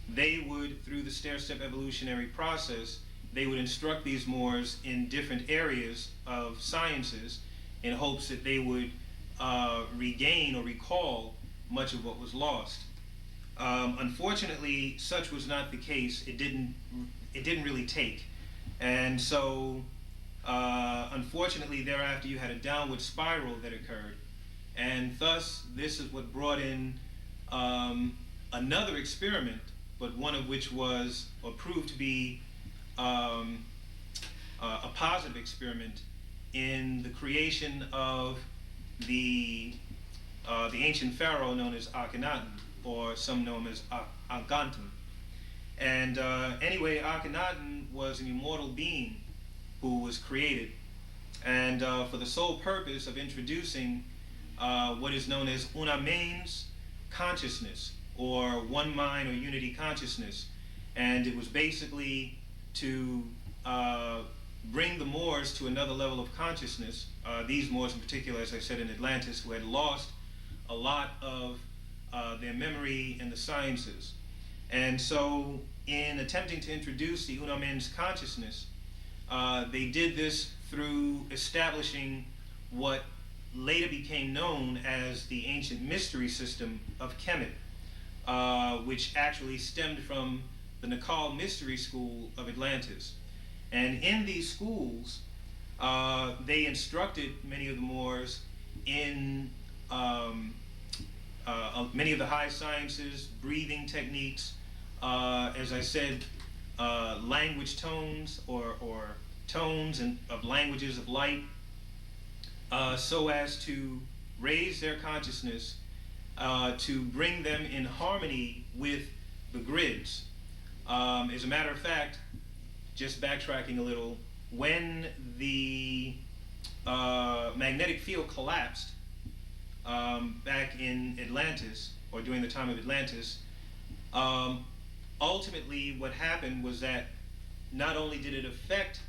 they would, through the stair-step evolutionary process, they would instruct these Moors in different areas of sciences in hopes that they would regain or recall much of what was lost. Unfortunately, such was not the case. It didn't really take. And so, unfortunately, thereafter you had a downward spiral that occurred. And thus, this is what brought in another experiment, but one of which was, or proved to be, a positive experiment in the creation of the ancient pharaoh known as Akhenaten, or some know him as Akhenaten. And anyway, Akhenaten was an immortal being who was created, and for the sole purpose of introducing what is known as una mens consciousness, or one mind or unity consciousness. And it was basically to bring the Moors to another level of consciousness, these Moors in particular, as I said, in Atlantis, who had lost a lot of their memory and the sciences. And so in attempting to introduce the una mens consciousness, they did this through establishing what later became known as the ancient mystery system of Kemet, which actually stemmed from the Nihil mystery school of Atlantis. And in these schools, they instructed many of the Moors in many of the high sciences, breathing techniques, as I said, language tones or tones of languages of light, so as to raise their consciousness, to bring them in harmony with the grids. As a matter of fact, just backtracking a little, when the magnetic field collapsed back in Atlantis, or during the time of Atlantis, ultimately what happened was that not only did it affect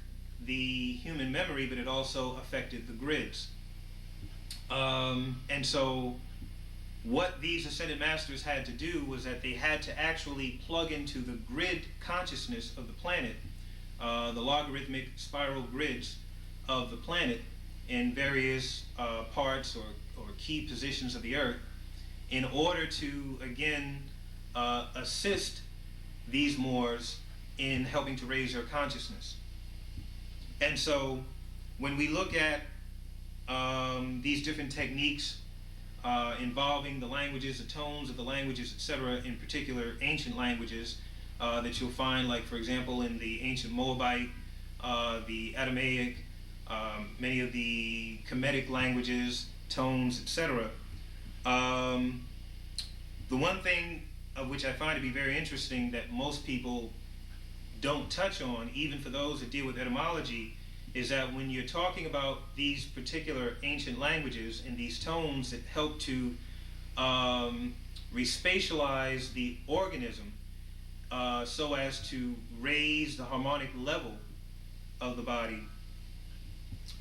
the human memory, but it also affected the grids. And so what these ascended masters had to do was that they had to actually plug into the grid consciousness of the planet, the logarithmic spiral grids of the planet in various parts or or key positions of the earth in order to, again, assist these Moors in helping to raise their consciousness. And so when we look at these different techniques involving the languages, the tones of the languages, etc., in particular ancient languages that you'll find, like for example in the ancient Moabite, the Adamaic, many of the Kemetic languages, tones, etc. The one thing which I find to be very interesting that most people don't touch on, even for those that deal with etymology, is that when you're talking about these particular ancient languages and these tones that help to respatialize the organism so as to raise the harmonic level of the body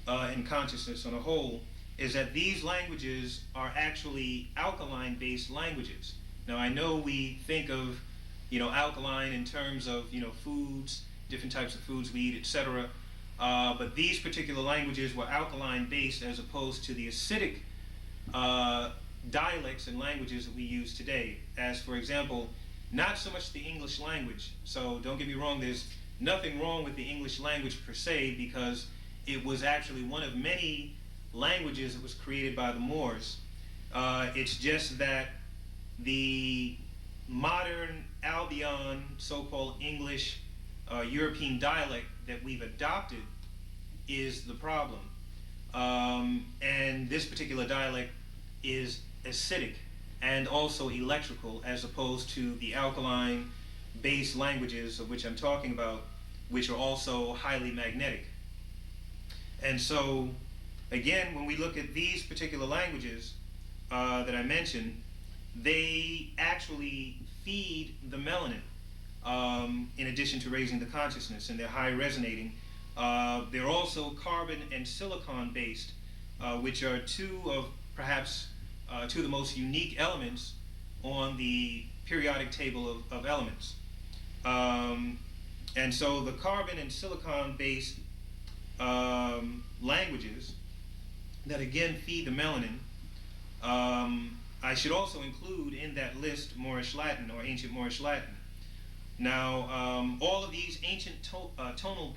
and consciousness on a whole, is that these languages are actually alkaline-based languages. Now I know we think of, alkaline in terms of, foods, different types of foods we eat, etc. But these particular languages were alkaline-based as opposed to the acidic dialects and languages that we use today. As for example, not so much the English language. So don't get me wrong, there's nothing wrong with the English language per se, because it was actually one of many languages that was created by the Moors. It's just that the modern Albion, so-called English, European dialect that we've adopted is the problem. And this particular dialect is acidic and also electrical, as opposed to the alkaline-based languages of which I'm talking about, which are also highly magnetic. And so, again, when we look at these particular languages that I mentioned, they actually feed the melanin in addition to raising the consciousness, and they're high resonating. They're also carbon and silicon based, which are two of the most unique elements on the periodic table of elements. And so the carbon and silicon based languages that again feed the melanin, I should also include in that list Moorish Latin or ancient Moorish Latin. Now, all of these ancient tonal patterns